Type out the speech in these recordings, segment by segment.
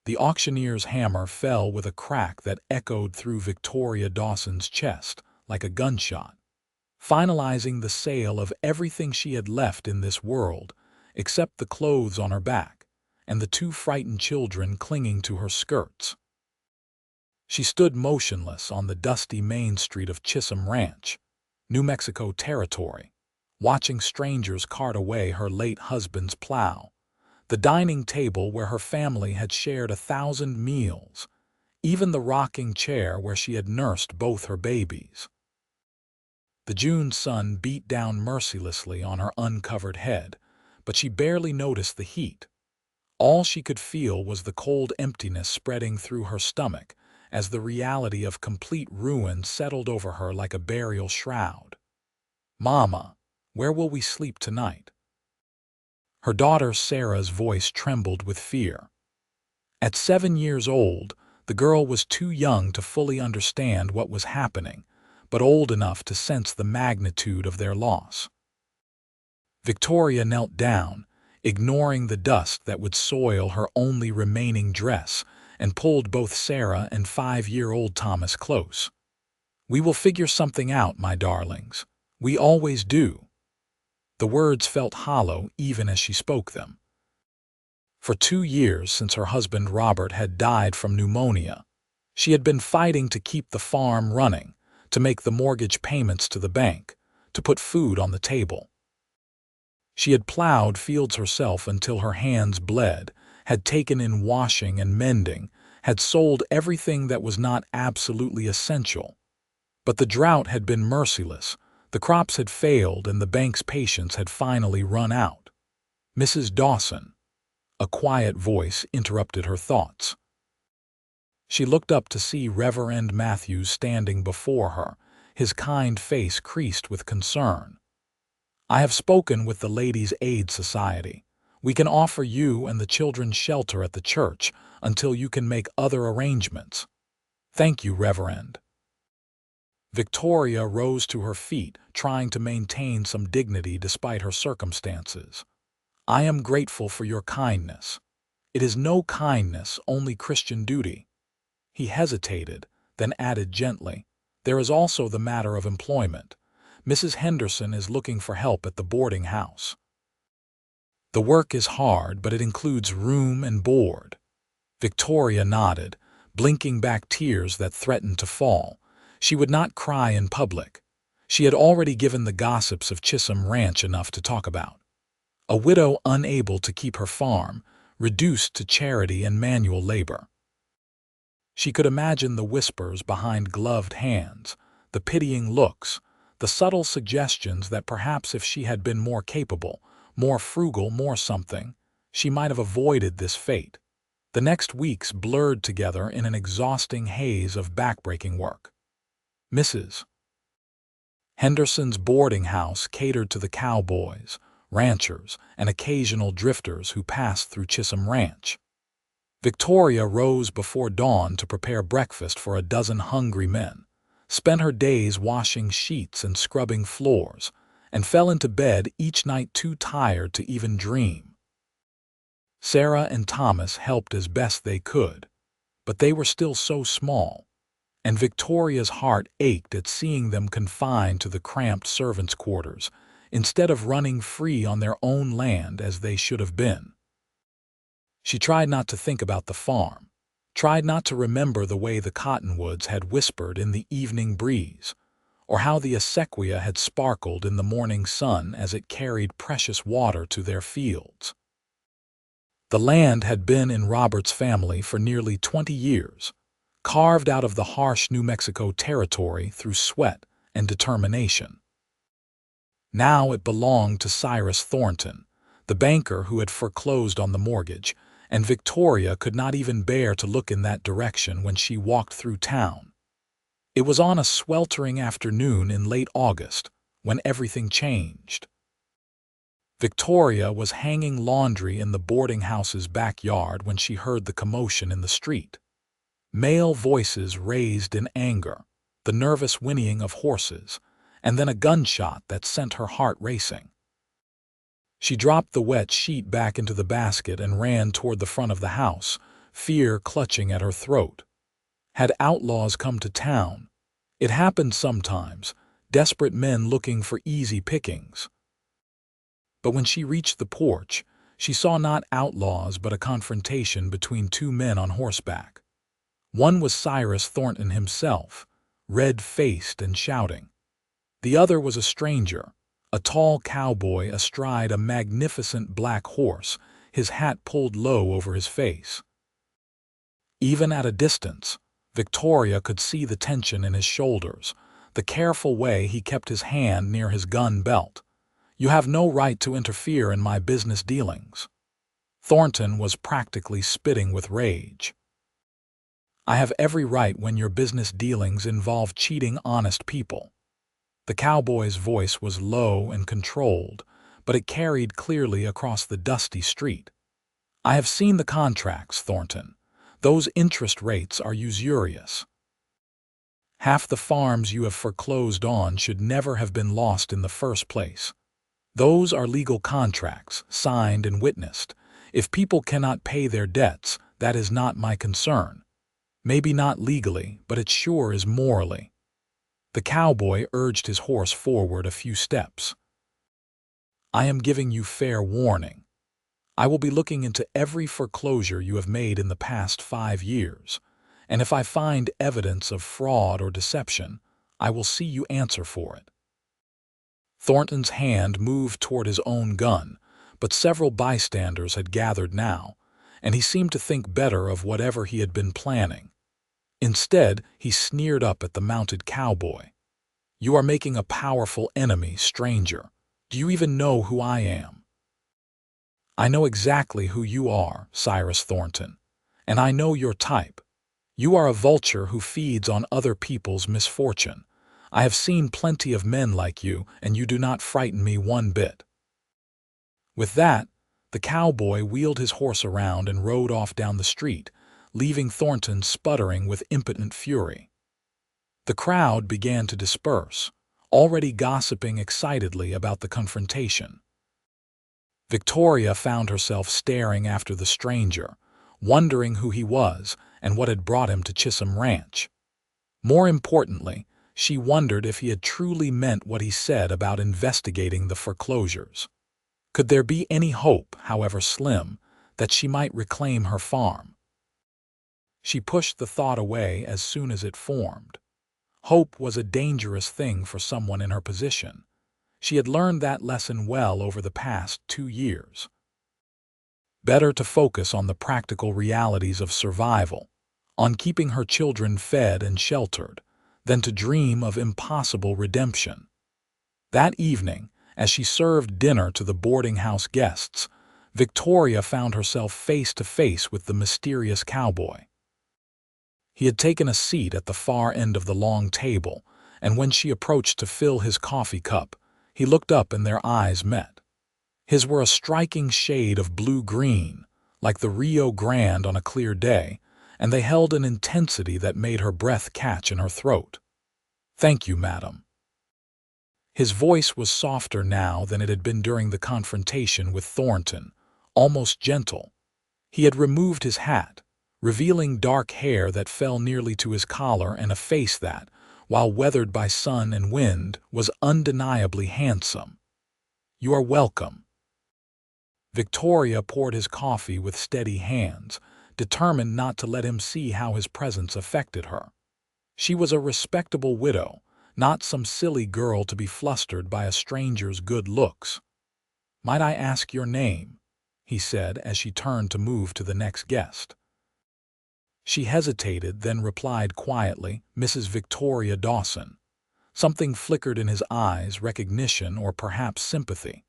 The auctioneer's hammer fell with a crack that echoed through Victoria Dawson's chest like a gunshot, finalizing the sale of everything she had left in this world, except the clothes on her back and the two frightened children clinging to her skirts. She stood motionless on the dusty main street of Chisholm Ranch, New Mexico Territory, watching strangers cart away her late husband's plow, the dining table where her family had shared 1,000 meals, even the rocking chair where she had nursed both her babies. The June sun beat down mercilessly on her uncovered head, but she barely noticed the heat. All she could feel was the cold emptiness spreading through her stomach as the reality of complete ruin settled over her like a burial shroud. "Mama, where will we sleep tonight?" Her daughter Sarah's voice trembled with fear. At 7 years old, the girl was too young to fully understand what was happening, but old enough to sense the magnitude of their loss. Victoria knelt down, ignoring the dust that would soil her only remaining dress, and pulled both Sarah and 5-year-old Thomas close. "We will figure something out, my darlings. We always do." The words felt hollow even as she spoke them. For 2 years since her husband Robert had died from pneumonia, she had been fighting to keep the farm running, to make the mortgage payments to the bank, to put food on the table. She had plowed fields herself until her hands bled, had taken in washing and mending, had sold everything that was not absolutely essential. But the drought had been merciless, the crops had failed, and the bank's patience had finally run out. "Mrs. Dawson," a quiet voice interrupted her thoughts. She looked up to see Reverend Matthews standing before her, his kind face creased with concern. "I have spoken with the Ladies' Aid Society. We can offer you and the children shelter at the church until you can make other arrangements." "Thank you, Reverend." Victoria rose to her feet, trying to maintain some dignity despite her circumstances. "I am grateful for your kindness. It is no kindness, only Christian duty." He hesitated, then added gently, "There is also the matter of employment. Mrs. Henderson is looking for help at the boarding house. The work is hard, but it includes room and board." Victoria nodded, blinking back tears that threatened to fall. She would not cry in public. She had already given the gossips of Chisholm Ranch enough to talk about. A widow unable to keep her farm, reduced to charity and manual labor. She could imagine the whispers behind gloved hands, the pitying looks, the subtle suggestions that perhaps if she had been more capable, more frugal, more something, she might have avoided this fate. The next weeks blurred together in an exhausting haze of backbreaking work. Mrs. Henderson's boarding house catered to the cowboys, ranchers, and occasional drifters who passed through Chisholm Ranch. Victoria rose before dawn to prepare breakfast for a dozen hungry men, spent her days washing sheets and scrubbing floors, and fell into bed each night too tired to even dream. Sarah and Thomas helped as best they could, but they were still so small, and Victoria's heart ached at seeing them confined to the cramped servants' quarters instead of running free on their own land as they should have been. She tried not to think about the farm, tried not to remember the way the cottonwoods had whispered in the evening breeze, or how the acequia had sparkled in the morning sun as it carried precious water to their fields. The land had been in Robert's family for nearly 20 years, carved out of the harsh New Mexico territory through sweat and determination. Now it belonged to Cyrus Thornton, the banker who had foreclosed on the mortgage, and Victoria could not even bear to look in that direction when she walked through town. It was on a sweltering afternoon in late August when everything changed. Victoria was hanging laundry in the boarding house's backyard when she heard the commotion in the street. Male voices raised in anger, the nervous whinnying of horses, and then a gunshot that sent her heart racing. She dropped the wet sheet back into the basket and ran toward the front of the house, fear clutching at her throat. Had outlaws come to town? It happened sometimes, desperate men looking for easy pickings. But when she reached the porch, she saw not outlaws but a confrontation between two men on horseback. One was Cyrus Thornton himself, red-faced and shouting. The other was a stranger, a tall cowboy astride a magnificent black horse, his hat pulled low over his face. Even at a distance, Victoria could see the tension in his shoulders, the careful way he kept his hand near his gun belt. "You have no right to interfere in my business dealings." Thornton was practically spitting with rage. "I have every right when your business dealings involve cheating honest people." The cowboy's voice was low and controlled, but it carried clearly across the dusty street. "I have seen the contracts, Thornton. Those interest rates are usurious. Half the farms you have foreclosed on should never have been lost in the first place. Those are legal contracts, signed and witnessed. If people cannot pay their debts, that is not my concern. Maybe not legally, but it sure is morally." The cowboy urged his horse forward a few steps. "I am giving you fair warning. I will be looking into every foreclosure you have made in the past 5 years, and if I find evidence of fraud or deception, I will see you answer for it." Thornton's hand moved toward his own gun, but several bystanders had gathered now, and he seemed to think better of whatever he had been planning. Instead, he sneered up at the mounted cowboy. "You are making a powerful enemy, stranger. Do you even know who I am?" "I know exactly who you are, Cyrus Thornton, and I know your type. You are a vulture who feeds on other people's misfortune. I have seen plenty of men like you, and you do not frighten me one bit." With that, the cowboy wheeled his horse around and rode off down the street, leaving Thornton sputtering with impotent fury. The crowd began to disperse, already gossiping excitedly about the confrontation. Victoria found herself staring after the stranger, wondering who he was and what had brought him to Chisholm Ranch. More importantly, she wondered if he had truly meant what he said about investigating the foreclosures. Could there be any hope, however slim, that she might reclaim her farm? She pushed the thought away as soon as it formed. Hope was a dangerous thing for someone in her position. She had learned that lesson well over the past 2 years. Better to focus on the practical realities of survival, on keeping her children fed and sheltered, than to dream of impossible redemption. That evening, as she served dinner to the boarding house guests, Victoria found herself face to face with the mysterious cowboy. He had taken a seat at the far end of the long table, and when she approached to fill his coffee cup, he looked up and their eyes met. His were a striking shade of blue-green, like the Rio Grande on a clear day, and they held an intensity that made her breath catch in her throat. "Thank you, madam." His voice was softer now than it had been during the confrontation with Thornton, almost gentle. He had removed his hat, revealing dark hair that fell nearly to his collar and a face that, while weathered by sun and wind, was undeniably handsome. "You are welcome." Victoria poured his coffee with steady hands, determined not to let him see how his presence affected her. She was a respectable widow, not some silly girl to be flustered by a stranger's good looks. "Might I ask your name?" he said as she turned to move to the next guest. She hesitated, then replied quietly, "Mrs. Victoria Dawson." Something flickered in his eyes, recognition or perhaps sympathy.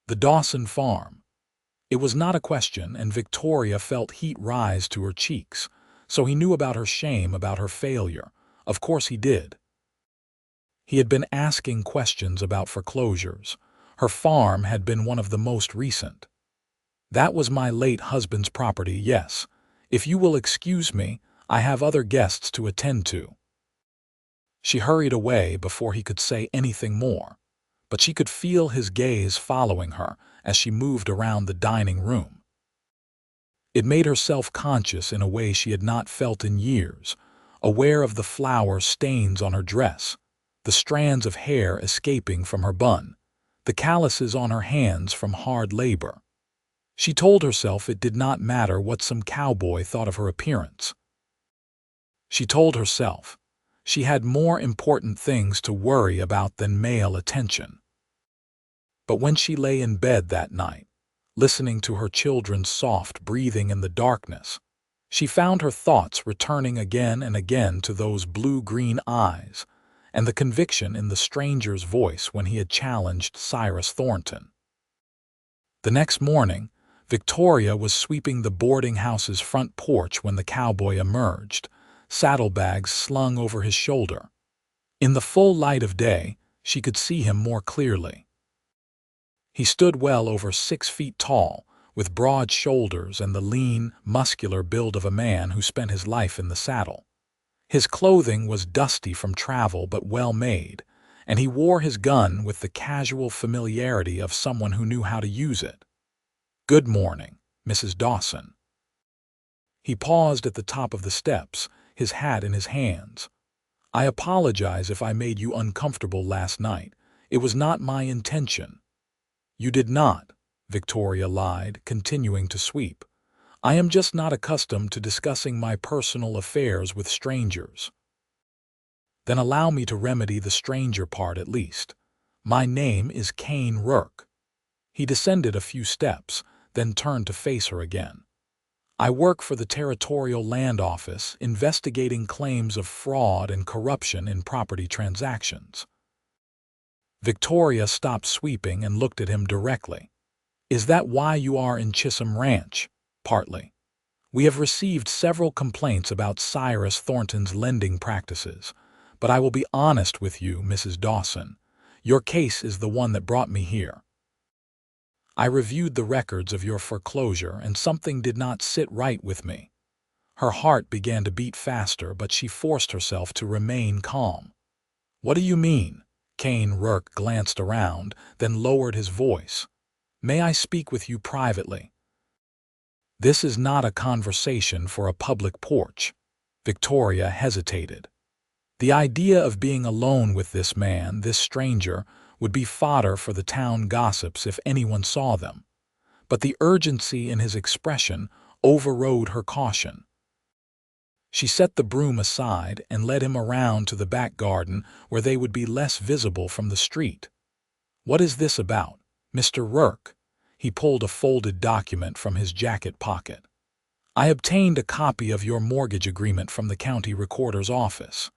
The Dawson farm. It was not a question, and Victoria felt heat rise to her cheeks. So he knew about her shame, about her failure. Of course he did. He had been asking questions about foreclosures. Her farm had been one of the most recent. "That was my late husband's property, yes. If you will excuse me, I have other guests to attend to." She hurried away before he could say anything more, but she could feel his gaze following her as she moved around the dining room. It made her self-conscious in a way she had not felt in years, aware of the flour stains on her dress, the strands of hair escaping from her bun, the calluses on her hands from hard labor. She told herself it did not matter what some cowboy thought of her appearance. She told herself she had more important things to worry about than male attention. But when she lay in bed that night, listening to her children's soft breathing in the darkness, she found her thoughts returning again and again to those blue-green eyes and the conviction in the stranger's voice when he had challenged Cyrus Thornton. The next morning, Victoria was sweeping the boarding house's front porch when the cowboy emerged, saddlebags slung over his shoulder. In the full light of day, she could see him more clearly. He stood well over 6 feet tall, with broad shoulders and the lean, muscular build of a man who spent his life in the saddle. His clothing was dusty from travel but well made, and he wore his gun with the casual familiarity of someone who knew how to use it. "Good morning, Mrs. Dawson." He paused at the top of the steps, his hat in his hands. "I apologize if I made you uncomfortable last night. It was not my intention." "You did not," Victoria lied, continuing to sweep. "I am just not accustomed to discussing my personal affairs with strangers." "Then allow me to remedy the stranger part at least. My name is Kane Rourke." He descended a few steps, then turned to face her again. "I work for the Territorial Land Office, investigating claims of fraud and corruption in property transactions." Victoria stopped sweeping and looked at him directly. "Is that why you are in Chisholm Ranch?" "Partly. We have received several complaints about Cyrus Thornton's lending practices, but I will be honest with you, Mrs. Dawson. Your case is the one that brought me here. I reviewed the records of your foreclosure and something did not sit right with me." Her heart began to beat faster, but she forced herself to remain calm. "What do you mean?" Kane Rourke glanced around, then lowered his voice. "May I speak with you privately?" "This is not a conversation for a public porch." Victoria hesitated. The idea of being alone with this man, this stranger, would be fodder for the town gossips if anyone saw them. But the urgency in his expression overrode her caution. She set the broom aside and led him around to the back garden where they would be less visible from the street. "What is this about, Mr. Rourke?" He pulled a folded document from his jacket pocket. "I obtained a copy of your mortgage agreement from the county recorder's office.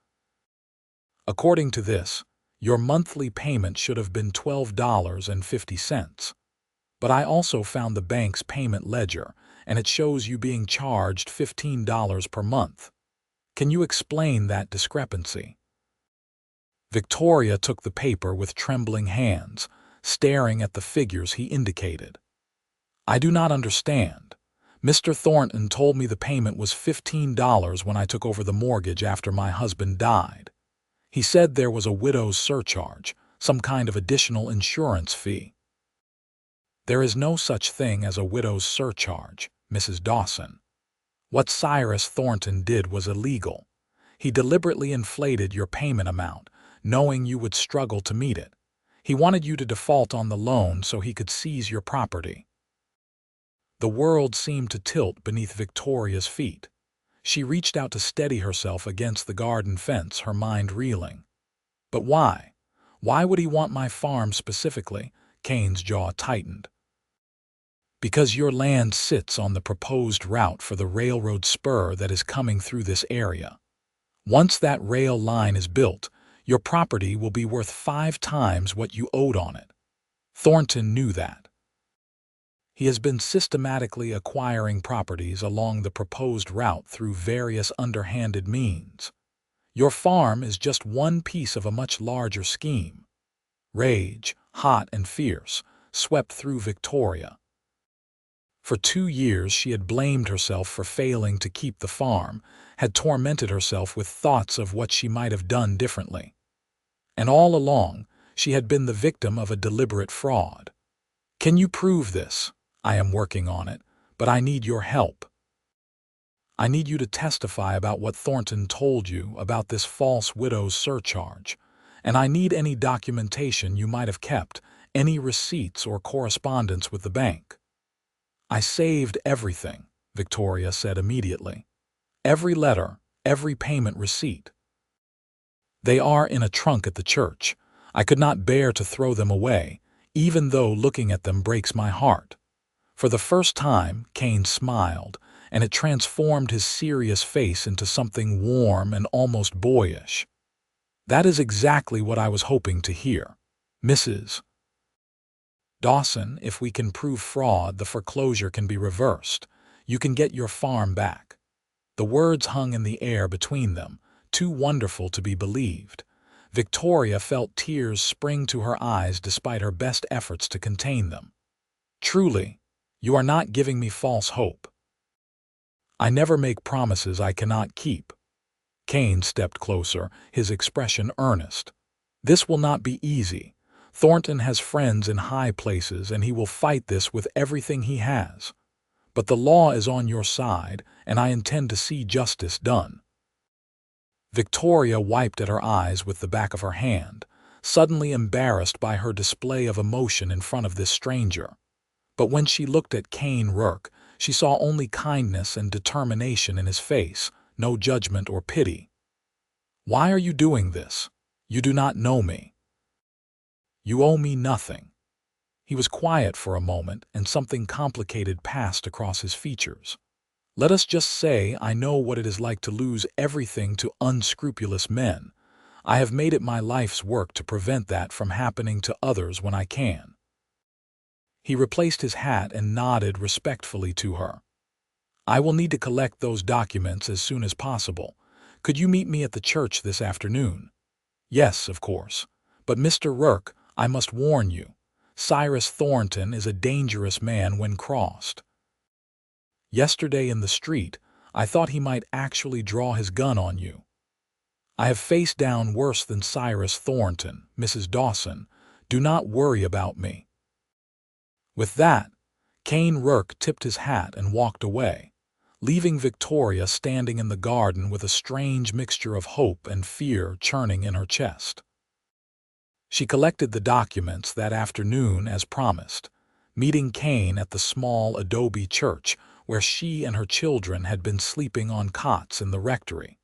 According to this, your monthly payment should have been $12.50. But I also found the bank's payment ledger, and it shows you being charged $15 per month. Can you explain that discrepancy?" Victoria took the paper with trembling hands, staring at the figures he indicated. "I do not understand. Mr. Thornton told me the payment was $15 when I took over the mortgage after my husband died. He said there was a widow's surcharge, some kind of additional insurance fee." "There is no such thing as a widow's surcharge, Mrs. Dawson. What Cyrus Thornton did was illegal. He deliberately inflated your payment amount, knowing you would struggle to meet it. He wanted you to default on the loan so he could seize your property." The world seemed to tilt beneath Victoria's feet. She reached out to steady herself against the garden fence, her mind reeling. "But why? Why would he want my farm specifically?" Kane's jaw tightened. "Because your land sits on the proposed route for the railroad spur that is coming through this area. Once that rail line is built, your property will be worth 5 times what you owed on it." Thornton knew that. He has been systematically acquiring properties along the proposed route through various underhanded means. Your farm is just one piece of a much larger scheme. Rage, hot and fierce, swept through Victoria. For 2 years she had blamed herself for failing to keep the farm, had tormented herself with thoughts of what she might have done differently. And all along, she had been the victim of a deliberate fraud. "Can you prove this?" "I am working on it, but I need your help. I need you to testify about what Thornton told you about this false widow's surcharge, and I need any documentation you might have kept, any receipts or correspondence with the bank." "I saved everything," Victoria said immediately. "Every letter, every payment receipt. They are in a trunk at the church. I could not bear to throw them away, even though looking at them breaks my heart." For the first time, Kane smiled, and it transformed his serious face into something warm and almost boyish. "That is exactly what I was hoping to hear. Mrs. Dawson, if we can prove fraud, the foreclosure can be reversed. You can get your farm back." The words hung in the air between them, too wonderful to be believed. Victoria felt tears spring to her eyes despite her best efforts to contain them. "Truly, you are not giving me false hope." "I never make promises I cannot keep." Kane stepped closer, his expression earnest. "This will not be easy. Thornton has friends in high places, and he will fight this with everything he has. But the law is on your side, and I intend to see justice done." Victoria wiped at her eyes with the back of her hand, suddenly embarrassed by her display of emotion in front of this stranger. But when she looked at Kane Rourke, she saw only kindness and determination in his face, no judgment or pity. "Why are you doing this? You do not know me." "You owe me nothing." He was quiet for a moment, and something complicated passed across his features. "Let us just say I know what it is like to lose everything to unscrupulous men. I have made it my life's work to prevent that from happening to others when I can." He replaced his hat and nodded respectfully to her. "I will need to collect those documents as soon as possible. Could you meet me at the church this afternoon?" "Yes, of course. But Mr. Rourke, I must warn you. Cyrus Thornton is a dangerous man when crossed. Yesterday in the street, I thought he might actually draw his gun on you. I have faced down worse than Cyrus Thornton, Mrs. Dawson. Do not worry about me." With that, Kane Rourke tipped his hat and walked away, leaving Victoria standing in the garden with a strange mixture of hope and fear churning in her chest. She collected the documents that afternoon as promised, meeting Kane at the small adobe church where she and her children had been sleeping on cots in the rectory.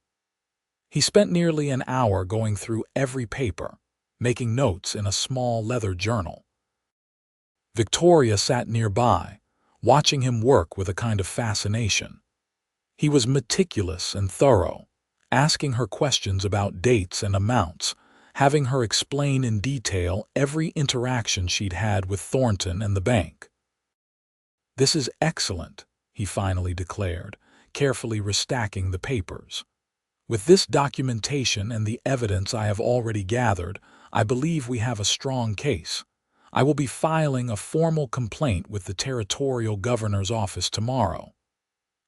He spent nearly an hour going through every paper, making notes in a small leather journal. Victoria sat nearby, watching him work with a kind of fascination. He was meticulous and thorough, asking her questions about dates and amounts, having her explain in detail every interaction she'd had with Thornton and the bank. "This is excellent," he finally declared, carefully restacking the papers. "With this documentation and the evidence I have already gathered, I believe we have a strong case. I will be filing a formal complaint with the territorial governor's office tomorrow."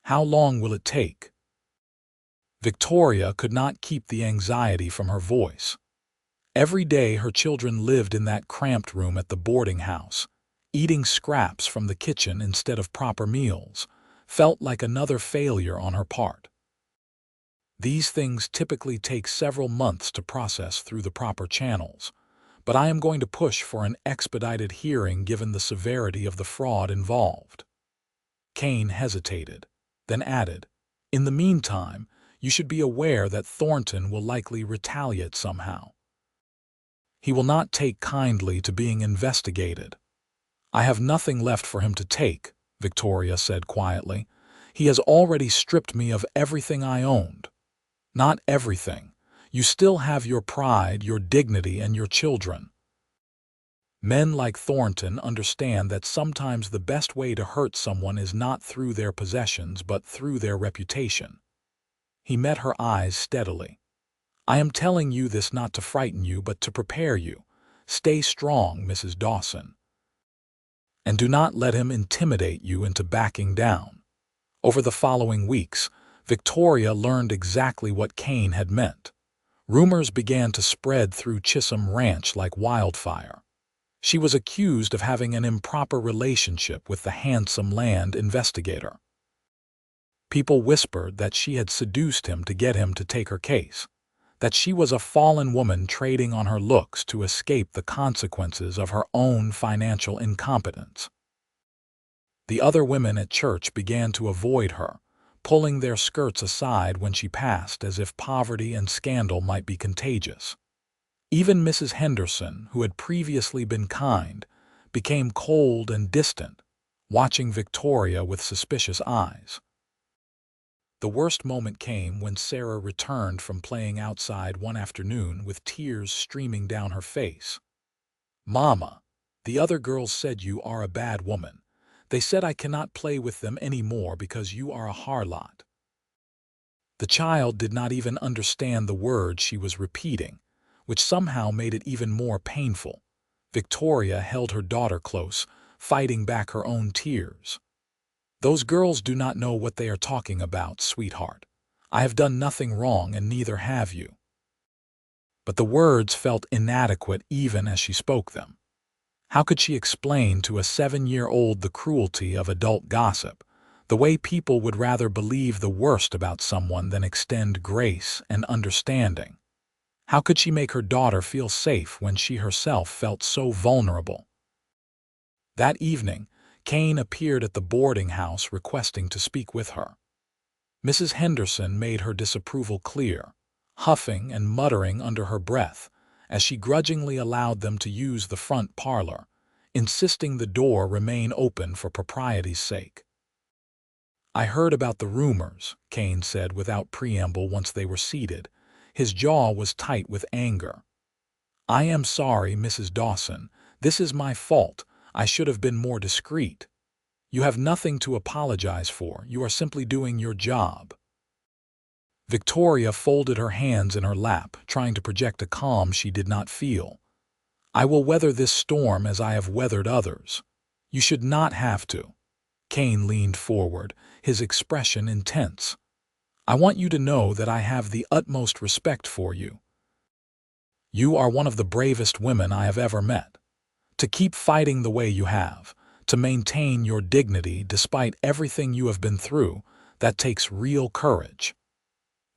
"How long will it take?" Victoria could not keep the anxiety from her voice. Every day her children lived in that cramped room at the boarding house, eating scraps from the kitchen instead of proper meals, felt like another failure on her part. "These things typically take several months to process through the proper channels, but I am going to push for an expedited hearing given the severity of the fraud involved." Kane hesitated, then added, "In the meantime, you should be aware that Thornton will likely retaliate somehow. He will not take kindly to being investigated." "I have nothing left for him to take," Victoria said quietly. "He has already stripped me of everything I owned." "Not everything. You still have your pride, your dignity, and your children." Men like Thornton understand that sometimes the best way to hurt someone is not through their possessions but through their reputation. He met her eyes steadily. "I am telling you this not to frighten you but to prepare you. Stay strong, Mrs. Dawson. And do not let him intimidate you into backing down." Over the following weeks, Victoria learned exactly what Kane had meant. Rumors began to spread through Chisholm Ranch like wildfire. She was accused of having an improper relationship with the handsome land investigator. People whispered that she had seduced him to get him to take her case, that she was a fallen woman trading on her looks to escape the consequences of her own financial incompetence. The other women at church began to avoid her, pulling their skirts aside when she passed as if poverty and scandal might be contagious. Even Mrs. Henderson, who had previously been kind, became cold and distant, watching Victoria with suspicious eyes. The worst moment came when Sarah returned from playing outside one afternoon with tears streaming down her face. "Mama, the other girls said you are a bad woman. They said I cannot play with them any more because you are a harlot." The child did not even understand the words she was repeating, which somehow made it even more painful. Victoria held her daughter close, fighting back her own tears. "Those girls do not know what they are talking about, sweetheart. I have done nothing wrong and neither have you." But the words felt inadequate even as she spoke them. How could she explain to a 7-year-old the cruelty of adult gossip, the way people would rather believe the worst about someone than extend grace and understanding? How could she make her daughter feel safe when she herself felt so vulnerable? That evening, Kane appeared at the boarding house requesting to speak with her. Mrs. Henderson made her disapproval clear, huffing and muttering under her breath as she grudgingly allowed them to use the front parlor, insisting the door remain open for propriety's sake. "I heard about the rumors," Kane said without preamble once they were seated. His jaw was tight with anger. "I am sorry, Mrs. Dawson. This is my fault. I should have been more discreet." "You have nothing to apologize for. You are simply doing your job." Victoria folded her hands in her lap, trying to project a calm she did not feel. "I will weather this storm as I have weathered others. You should not have to." Kane leaned forward, his expression intense. "I want you to know that I have the utmost respect for you. You are one of the bravest women I have ever met. To keep fighting the way you have, to maintain your dignity despite everything you have been through, that takes real courage."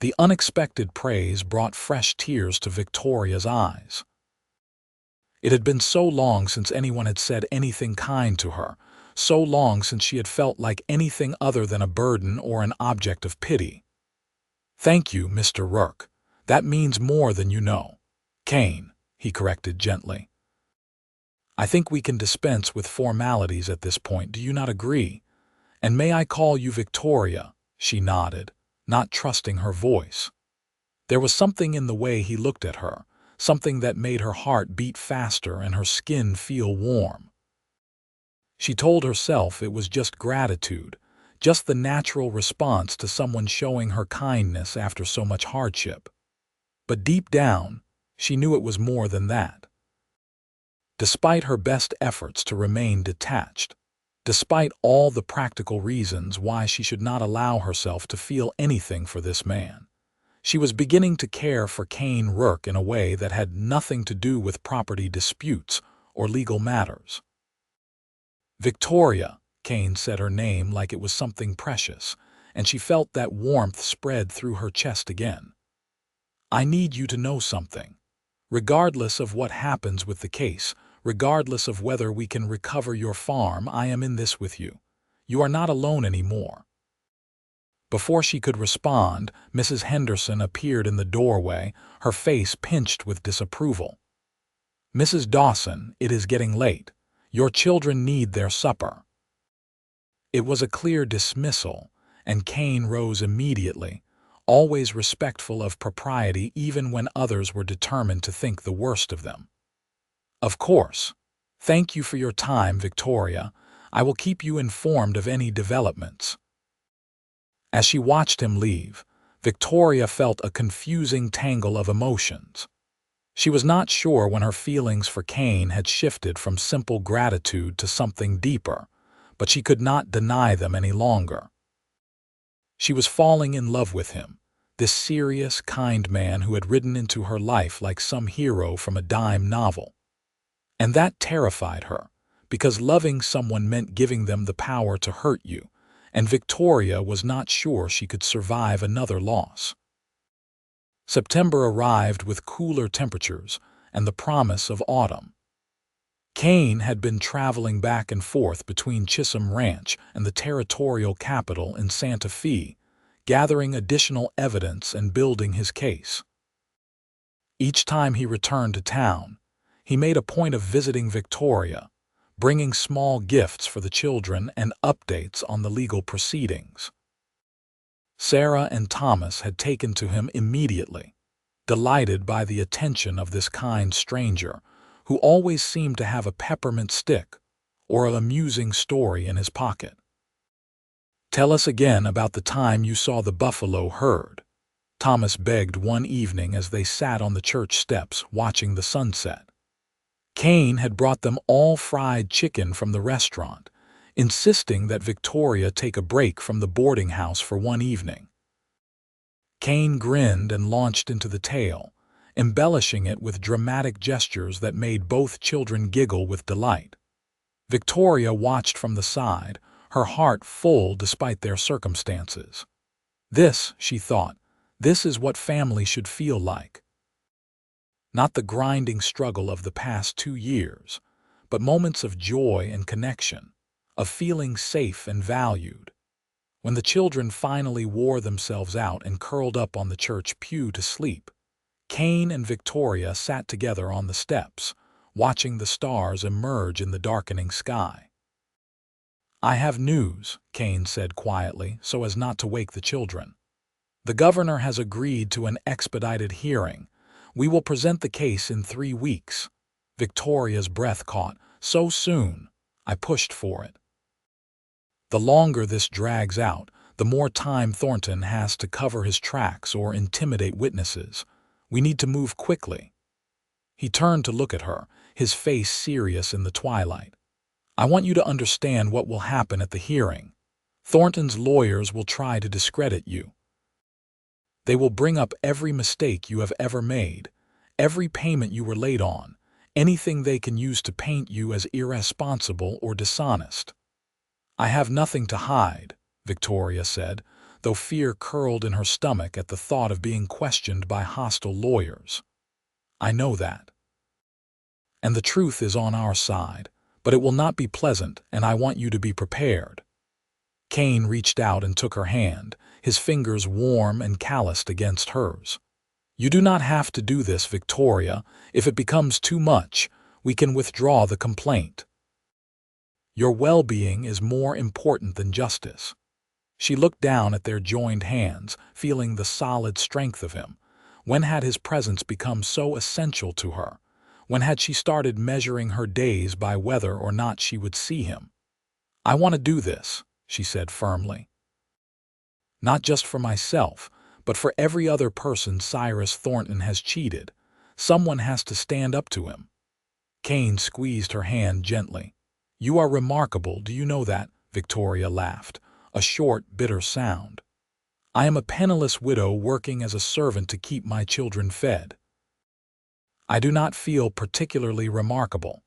The unexpected praise brought fresh tears to Victoria's eyes. It had been so long since anyone had said anything kind to her, so long since she had felt like anything other than a burden or an object of pity. "Thank you, Mr. Rourke. That means more than you know." "Kane," he corrected gently. "I think we can dispense with formalities at this point. Do you not agree? And may I call you Victoria?" She nodded, not trusting her voice. There was something in the way he looked at her, something that made her heart beat faster and her skin feel warm. She told herself it was just gratitude, just the natural response to someone showing her kindness after so much hardship. But deep down, she knew it was more than that. Despite her best efforts to remain detached, despite all the practical reasons why she should not allow herself to feel anything for this man, she was beginning to care for Kane Rourke in a way that had nothing to do with property disputes or legal matters. "Victoria," Kane said her name like it was something precious, and she felt that warmth spread through her chest again. "I need you to know something. Regardless of what happens with the case, regardless of whether we can recover your farm, I am in this with you. You are not alone anymore." Before she could respond, Mrs. Henderson appeared in the doorway, her face pinched with disapproval. "Mrs. Dawson, it is getting late. Your children need their supper." It was a clear dismissal, and Kane rose immediately, always respectful of propriety even when others were determined to think the worst of them. "Of course. Thank you for your time, Victoria. I will keep you informed of any developments." As she watched him leave, Victoria felt a confusing tangle of emotions. She was not sure when her feelings for Kane had shifted from simple gratitude to something deeper, but she could not deny them any longer. She was falling in love with him, this serious, kind man who had ridden into her life like some hero from a dime novel. And that terrified her, because loving someone meant giving them the power to hurt you, and Victoria was not sure she could survive another loss. September arrived with cooler temperatures and the promise of autumn. Kane had been traveling back and forth between Chisholm Ranch and the territorial capital in Santa Fe, gathering additional evidence and building his case. Each time he returned to town, he made a point of visiting Victoria, bringing small gifts for the children and updates on the legal proceedings. Sarah and Thomas had taken to him immediately, delighted by the attention of this kind stranger, who always seemed to have a peppermint stick or an amusing story in his pocket. "Tell us again about the time you saw the buffalo herd," Thomas begged one evening as they sat on the church steps watching the sunset. Kane had brought them all fried chicken from the restaurant, insisting that Victoria take a break from the boarding house for one evening. Kane grinned and launched into the tale, embellishing it with dramatic gestures that made both children giggle with delight. Victoria watched from the side, her heart full despite their circumstances. This, she thought, this is what family should feel like. Not the grinding struggle of the past 2 years, but moments of joy and connection, of feeling safe and valued. When the children finally wore themselves out and curled up on the church pew to sleep, Kane and Victoria sat together on the steps, watching the stars emerge in the darkening sky. "I have news," Kane said quietly, so as not to wake the children. "The governor has agreed to an expedited hearing. We will present the case in 3 weeks." Victoria's breath caught. "So soon?" I pushed for it. "The longer this drags out, the more time Thornton has to cover his tracks or intimidate witnesses. We need to move quickly." He turned to look at her, his face serious in the twilight. "I want you to understand what will happen at the hearing. Thornton's lawyers will try to discredit you. They will bring up every mistake you have ever made, every payment you were late on, anything they can use to paint you as irresponsible or dishonest." "I have nothing to hide," Victoria said, though fear curled in her stomach at the thought of being questioned by hostile lawyers. "I know that. And the truth is on our side, but it will not be pleasant, and I want you to be prepared." Kane reached out and took her hand, his fingers warm and calloused against hers. "You do not have to do this, Victoria. If it becomes too much, we can withdraw the complaint. Your well-being is more important than justice." She looked down at their joined hands, feeling the solid strength of him. When had his presence become so essential to her? When had she started measuring her days by whether or not she would see him? "I want to do this," she said firmly. "Not just for myself, but for every other person Cyrus Thornton has cheated. Someone has to stand up to him." Kane squeezed her hand gently. "You are remarkable, do you know that?" Victoria laughed, a short, bitter sound. "I am a penniless widow working as a servant to keep my children fed." "I do not feel particularly remarkable."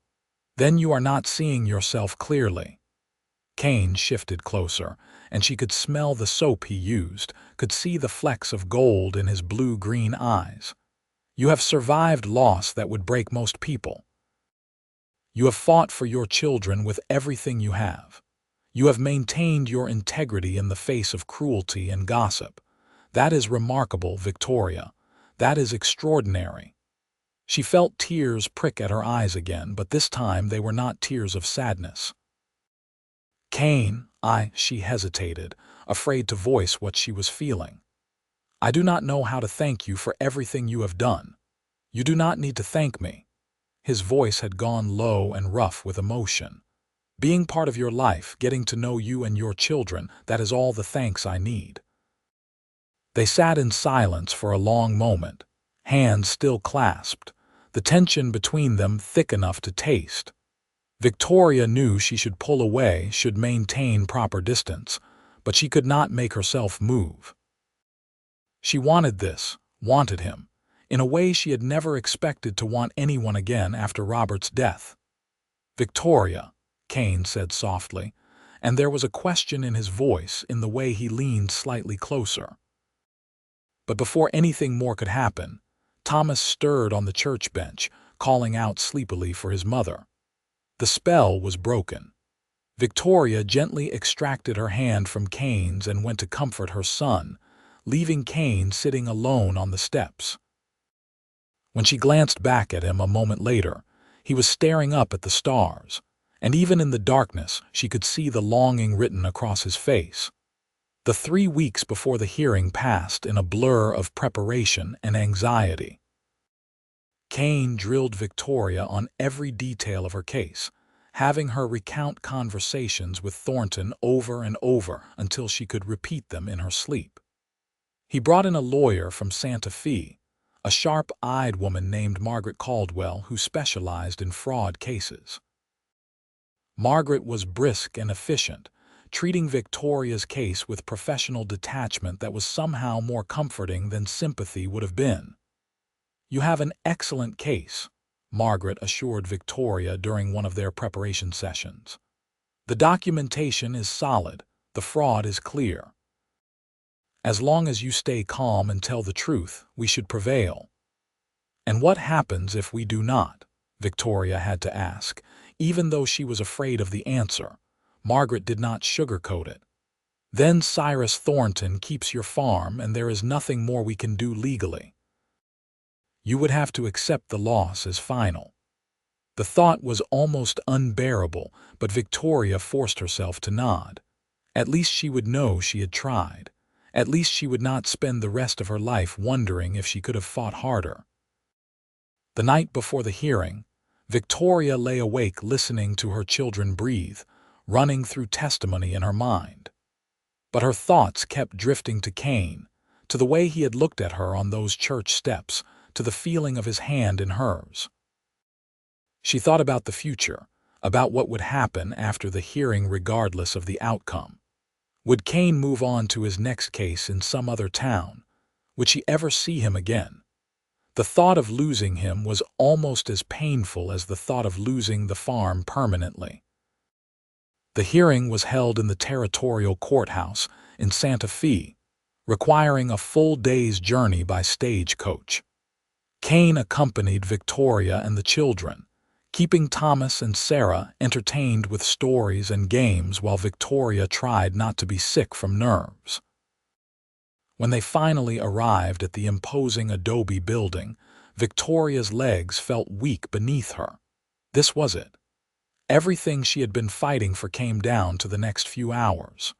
"Then you are not seeing yourself clearly." Kane shifted closer, and she could smell the soap he used, could see the flecks of gold in his blue-green eyes. "You have survived loss that would break most people. You have fought for your children with everything you have. You have maintained your integrity in the face of cruelty and gossip. That is remarkable, Victoria. That is extraordinary." She felt tears prick at her eyes again, but this time they were not tears of sadness. "Kane, she hesitated, afraid to voice what she was feeling. "I do not know how to thank you for everything you have done. You do not need to thank me." His voice had gone low and rough with emotion. "Being part of your life, getting to know you and your children, that is all the thanks I need." They sat in silence for a long moment, hands still clasped, the tension between them thick enough to taste. Victoria knew she should pull away, should maintain proper distance, but she could not make herself move. She wanted this, wanted him, in a way she had never expected to want anyone again after Robert's death. "Victoria," Kane said softly, and there was a question in his voice in the way he leaned slightly closer. But before anything more could happen, Thomas stirred on the church bench, calling out sleepily for his mother. The spell was broken. Victoria gently extracted her hand from Kane's and went to comfort her son, leaving Kane sitting alone on the steps. When she glanced back at him a moment later, he was staring up at the stars, and even in the darkness she could see the longing written across his face. The 3 weeks before the hearing passed in a blur of preparation and anxiety. Kane drilled Victoria on every detail of her case, having her recount conversations with Thornton over and over until she could repeat them in her sleep. He brought in a lawyer from Santa Fe, a sharp-eyed woman named Margaret Caldwell who specialized in fraud cases. Margaret was brisk and efficient, treating Victoria's case with professional detachment that was somehow more comforting than sympathy would have been. "You have an excellent case," Margaret assured Victoria during one of their preparation sessions. "The documentation is solid, the fraud is clear. As long as you stay calm and tell the truth, we should prevail." "And what happens if we do not?" Victoria had to ask. Even though she was afraid of the answer, Margaret did not sugarcoat it. "Then Cyrus Thornton keeps your farm and there is nothing more we can do legally. You would have to accept the loss as final." The thought was almost unbearable, but Victoria forced herself to nod. At least she would know she had tried. At least she would not spend the rest of her life wondering if she could have fought harder. The night before the hearing, Victoria lay awake listening to her children breathe, running through testimony in her mind. But her thoughts kept drifting to Kane, to the way he had looked at her on those church steps, to the feeling of his hand in hers. She thought about the future, about what would happen after the hearing regardless of the outcome. Would Kane move on to his next case in some other town? Would she ever see him again? The thought of losing him was almost as painful as the thought of losing the farm permanently. The hearing was held in the territorial courthouse in Santa Fe, requiring a full day's journey by stagecoach. Kane accompanied Victoria and the children, keeping Thomas and Sarah entertained with stories and games while Victoria tried not to be sick from nerves. When they finally arrived at the imposing adobe building, Victoria's legs felt weak beneath her. This was it. Everything she had been fighting for came down to the next few hours.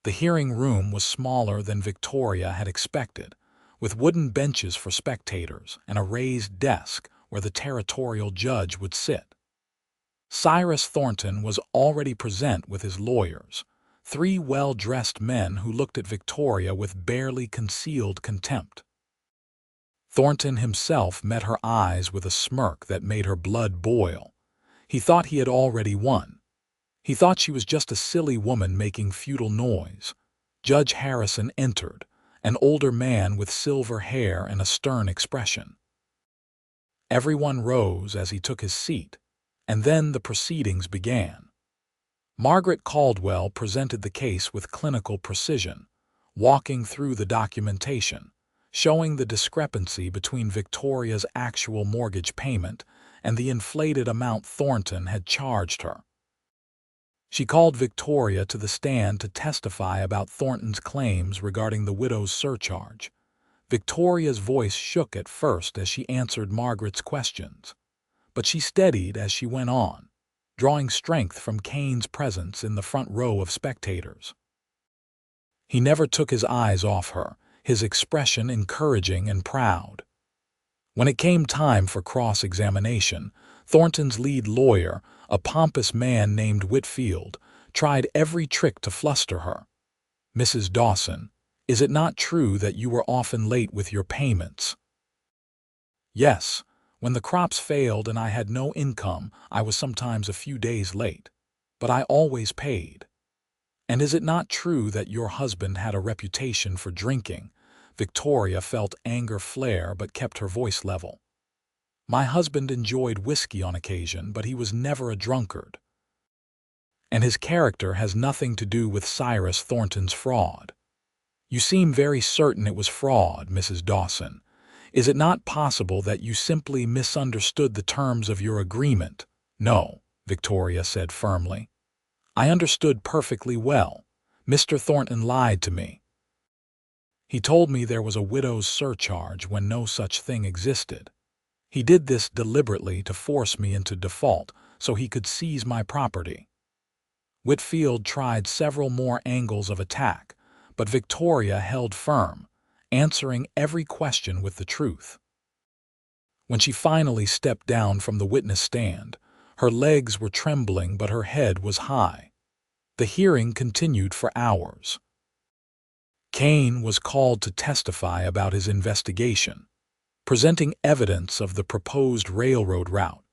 The hearing room was smaller than Victoria had expected, with wooden benches for spectators and a raised desk where the territorial judge would sit. Cyrus Thornton was already present with his lawyers, 3 well-dressed men who looked at Victoria with barely concealed contempt. Thornton himself met her eyes with a smirk that made her blood boil. He thought he had already won. He thought she was just a silly woman making futile noise. Judge Harrison entered, an older man with silver hair and a stern expression. Everyone rose as he took his seat, and then the proceedings began. Margaret Caldwell presented the case with clinical precision, walking through the documentation, showing the discrepancy between Victoria's actual mortgage payment and the inflated amount Thornton had charged her. She called Victoria to the stand to testify about Thornton's claims regarding the widow's surcharge. Victoria's voice shook at first as she answered Margaret's questions, but she steadied as she went on, drawing strength from Kane's presence in the front row of spectators. He never took his eyes off her, his expression encouraging and proud. When it came time for cross-examination, Thornton's lead lawyer, a pompous man named Whitfield, tried every trick to fluster her. "Mrs. Dawson, is it not true that you were often late with your payments?" "Yes, when the crops failed and I had no income, I was sometimes a few days late, but I always paid." "And is it not true that your husband had a reputation for drinking?" Victoria felt anger flare but kept her voice level. My husband enjoyed whiskey on occasion, but he was never a drunkard. And his character has nothing to do with Cyrus Thornton's fraud. You seem very certain it was fraud, Mrs. Dawson. Is it not possible that you simply misunderstood the terms of your agreement? No, Victoria said firmly. I understood perfectly well. Mr. Thornton lied to me. He told me there was a widow's surcharge when no such thing existed. He did this deliberately to force me into default so he could seize my property. Whitfield tried several more angles of attack, but Victoria held firm, answering every question with the truth. When she finally stepped down from the witness stand, her legs were trembling but her head was high. The hearing continued for hours. Kane was called to testify about his investigation, presenting evidence of the proposed railroad route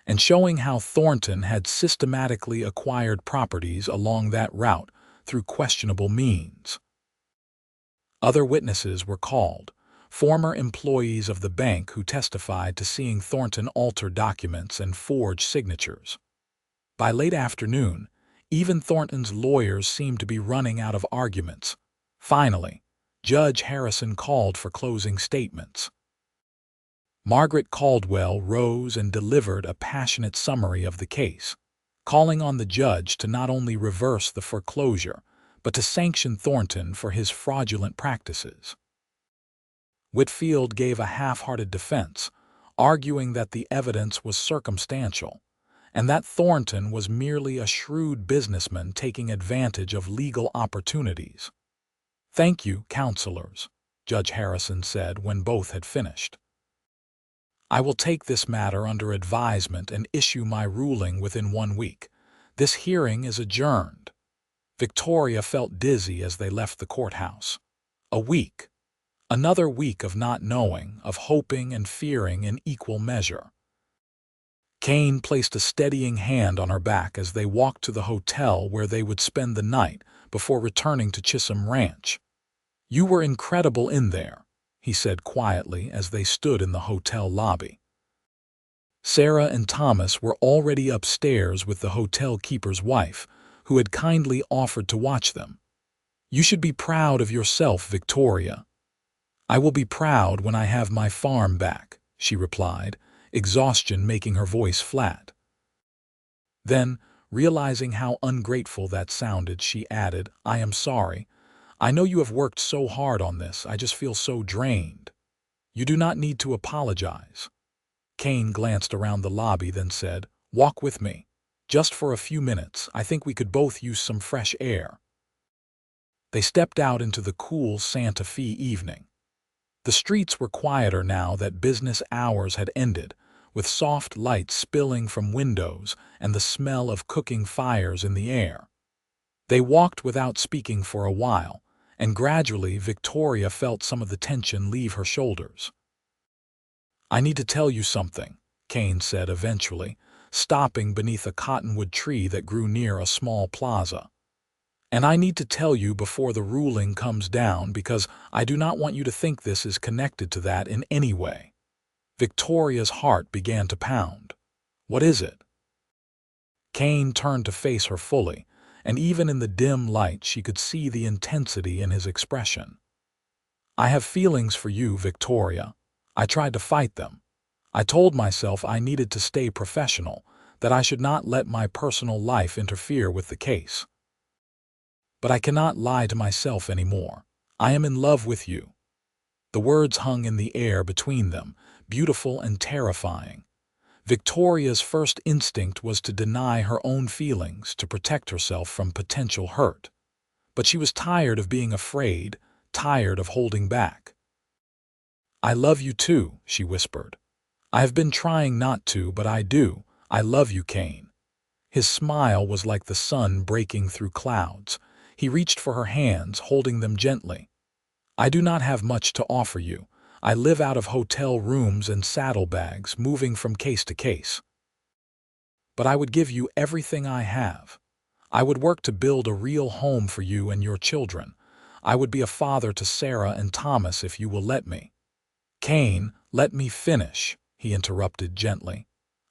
and showing how Thornton had systematically acquired properties along that route through questionable means. Other witnesses were called, former employees of the bank who testified to seeing Thornton alter documents and forge signatures. By late afternoon, even Thornton's lawyers seemed to be running out of arguments. Finally, Judge Harrison called for closing statements. Margaret Caldwell rose and delivered a passionate summary of the case, calling on the judge to not only reverse the foreclosure, but to sanction Thornton for his fraudulent practices. Whitfield gave a half-hearted defense, arguing that the evidence was circumstantial, and that Thornton was merely a shrewd businessman taking advantage of legal opportunities. "Thank you, counselors," Judge Harrison said when both had finished. "I will take this matter under advisement and issue my ruling within 1 week. This hearing is adjourned." Victoria felt dizzy as they left the courthouse. A week. Another week of not knowing, of hoping and fearing in equal measure. Kane placed a steadying hand on her back as they walked to the hotel where they would spend the night before returning to Chisholm Ranch. "You were incredible in there," he said quietly as they stood in the hotel lobby. Sarah and Thomas were already upstairs with the hotel keeper's wife, who had kindly offered to watch them. "You should be proud of yourself, Victoria." "I will be proud when I have my farm back," she replied, exhaustion making her voice flat. Then, realizing how ungrateful that sounded, she added, "I am sorry. I know you have worked so hard on this, I just feel so drained." "You do not need to apologize." Kane glanced around the lobby, then said, "Walk with me. Just for a few minutes, I think we could both use some fresh air." They stepped out into the cool Santa Fe evening. The streets were quieter now that business hours had ended, with soft light spilling from windows and the smell of cooking fires in the air. They walked without speaking for a while, and gradually Victoria felt some of the tension leave her shoulders. "I need to tell you something," Kane said eventually, stopping beneath a cottonwood tree that grew near a small plaza. "And I need to tell you before the ruling comes down because I do not want you to think this is connected to that in any way." Victoria's heart began to pound. "What is it?" Kane turned to face her fully, and even in the dim light she could see the intensity in his expression. "I have feelings for you, Victoria. I tried to fight them. I told myself I needed to stay professional, that I should not let my personal life interfere with the case. But I cannot lie to myself anymore. I am in love with you." The words hung in the air between them, beautiful and terrifying. Victoria's first instinct was to deny her own feelings to protect herself from potential hurt. But she was tired of being afraid, tired of holding back. "I love you too," she whispered. "I have been trying not to, but I do. I love you, Kane." His smile was like the sun breaking through clouds. He reached for her hands, holding them gently. "I do not have much to offer you. I live out of hotel rooms and saddlebags, moving from case to case. But I would give you everything I have. I would work to build a real home for you and your children. I would be a father to Sarah and Thomas if you will let me." "Kane, let me finish," he interrupted gently.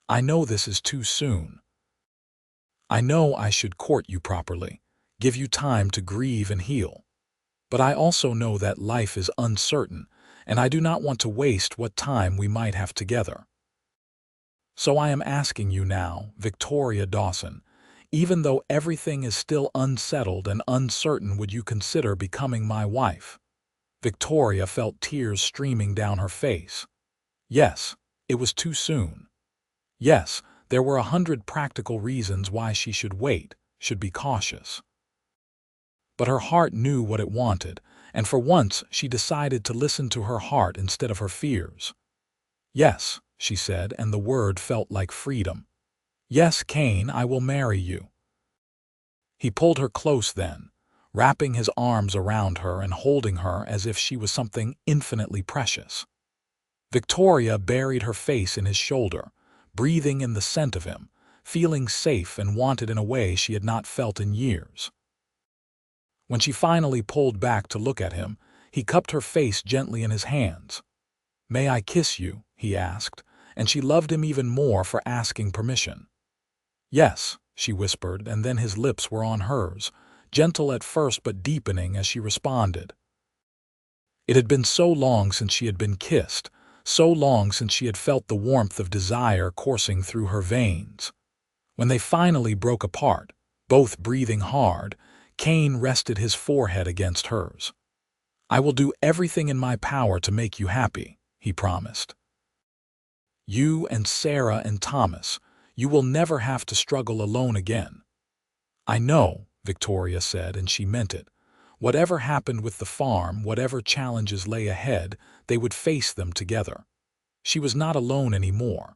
I know this is too soon. I know I should court you properly, give you time to grieve and heal. But I also know that life is uncertain, and I do not want to waste what time we might have together. So I am asking you now, Victoria Dawson, even though everything is still unsettled and uncertain, would you consider becoming my wife? Victoria felt tears streaming down her face. Yes, it was too soon. Yes, there were 100 practical reasons why she should wait, should be cautious. But her heart knew what it wanted, and for once she decided to listen to her heart instead of her fears. Yes, she said, and the word felt like freedom. Yes, Kane, I will marry you. He pulled her close then, wrapping his arms around her and holding her as if she was something infinitely precious. Victoria buried her face in his shoulder, breathing in the scent of him, feeling safe and wanted in a way she had not felt in years. When she finally pulled back to look at him, he cupped her face gently in his hands. May I kiss you? He asked, and she loved him even more for asking permission. Yes, she whispered, and then his lips were on hers, gentle at first but deepening as she responded. It had been so long since she had been kissed, so long since she had felt the warmth of desire coursing through her veins. When they finally broke apart, both breathing hard, Kane rested his forehead against hers. I will do everything in my power to make you happy, he promised. You and Sarah and Thomas, you will never have to struggle alone again. I know, Victoria said, and she meant it. Whatever happened with the farm, whatever challenges lay ahead, they would face them together. She was not alone anymore.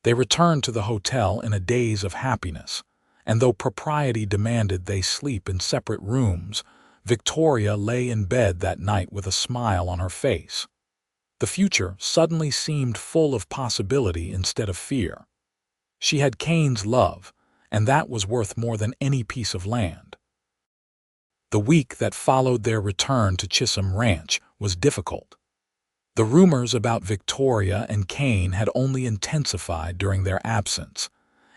They returned to the hotel in a daze of happiness, and though propriety demanded they sleep in separate rooms, Victoria lay in bed that night with a smile on her face. The future suddenly seemed full of possibility instead of fear. She had Kane's love, and that was worth more than any piece of land. The week that followed their return to Chisholm Ranch was difficult. The rumors about Victoria and Kane had only intensified during their absence,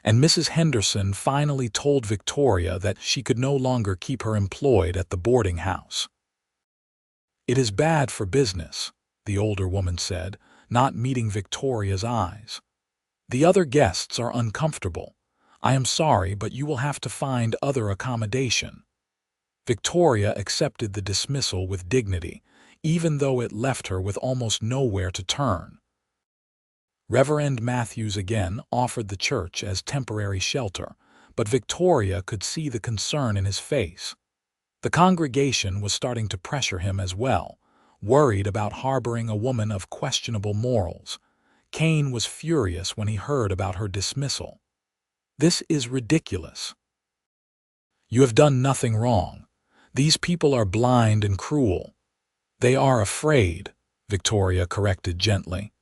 and Mrs. Henderson finally told Victoria that she could no longer keep her employed at the boarding house. It is bad for business, the older woman said, not meeting Victoria's eyes. The other guests are uncomfortable. I am sorry, but you will have to find other accommodation. Victoria accepted the dismissal with dignity, even though it left her with almost nowhere to turn. Reverend Matthews again offered the church as temporary shelter, but Victoria could see the concern in his face. The congregation was starting to pressure him as well, worried about harboring a woman of questionable morals. Kane was furious when he heard about her dismissal. This is ridiculous. You have done nothing wrong. These people are blind and cruel. They are afraid, Victoria corrected gently.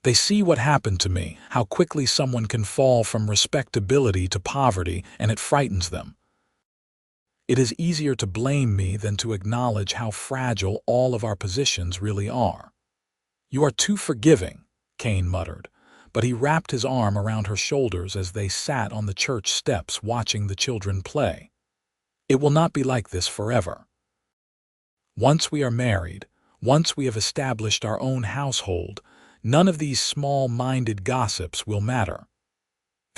They see what happened to me, how quickly someone can fall from respectability to poverty, and it frightens them. It is easier to blame me than to acknowledge how fragile all of our positions really are. You are too forgiving, Kane muttered, but he wrapped his arm around her shoulders as they sat on the church steps watching the children play. It will not be like this forever. Once we are married, once we have established our own household, none of these small-minded gossips will matter.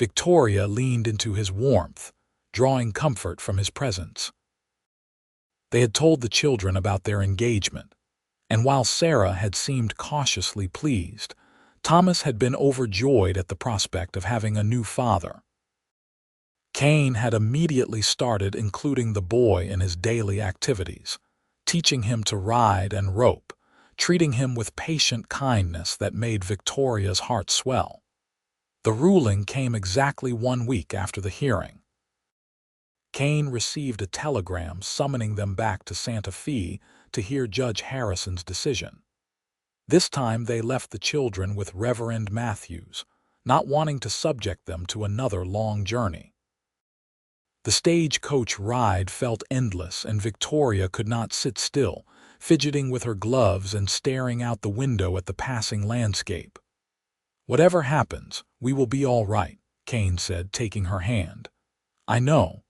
Victoria leaned into his warmth, drawing comfort from his presence. They had told the children about their engagement, and while Sarah had seemed cautiously pleased, Thomas had been overjoyed at the prospect of having a new father. Kane had immediately started including the boy in his daily activities, teaching him to ride and rope, treating him with patient kindness that made Victoria's heart swell. The ruling came exactly 1 week after the hearing. Kane received a telegram summoning them back to Santa Fe to hear Judge Harrison's decision. This time they left the children with Reverend Matthews, not wanting to subject them to another long journey. The stagecoach ride felt endless, and Victoria could not sit still, fidgeting with her gloves and staring out the window at the passing landscape. "Whatever happens, we will be all right," Kane said, taking her hand. "I know.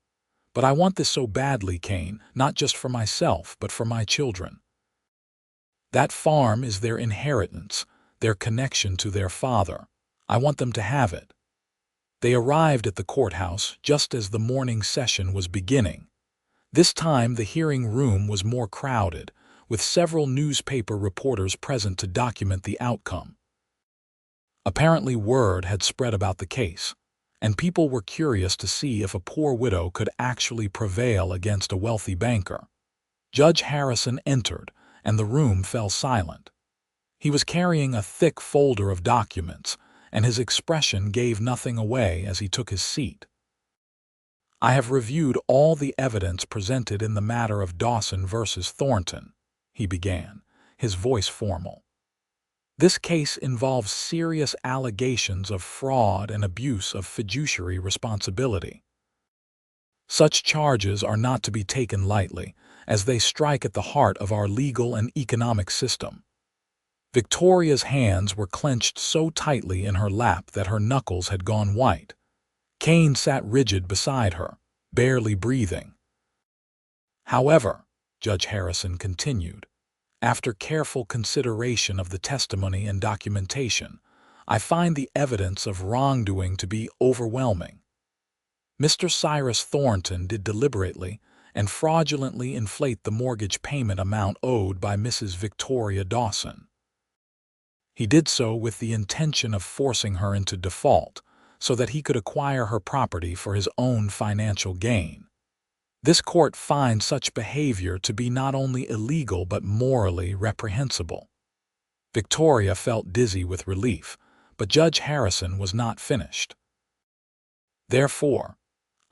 But I want this so badly, Kane, not just for myself, but for my children. That farm is their inheritance, their connection to their father. I want them to have it." They arrived at the courthouse just as the morning session was beginning. This time the hearing room was more crowded, with several newspaper reporters present to document the outcome. Apparently word had spread about the case, and people were curious to see if a poor widow could actually prevail against a wealthy banker. Judge Harrison entered, and the room fell silent. He was carrying a thick folder of documents, and his expression gave nothing away as he took his seat. "I have reviewed all the evidence presented in the matter of Dawson versus Thornton," he began, his voice formal. "This case involves serious allegations of fraud and abuse of fiduciary responsibility. Such charges are not to be taken lightly, as they strike at the heart of our legal and economic system." Victoria's hands were clenched so tightly in her lap that her knuckles had gone white. Kane sat rigid beside her, barely breathing. "However," Judge Harrison continued, "after careful consideration of the testimony and documentation, I find the evidence of wrongdoing to be overwhelming. Mr. Cyrus Thornton did deliberately and fraudulently inflate the mortgage payment amount owed by Mrs. Victoria Dawson. He did so with the intention of forcing her into default so that he could acquire her property for his own financial gain. This court finds such behavior to be not only illegal but morally reprehensible." Victoria felt dizzy with relief, but Judge Harrison was not finished. "Therefore,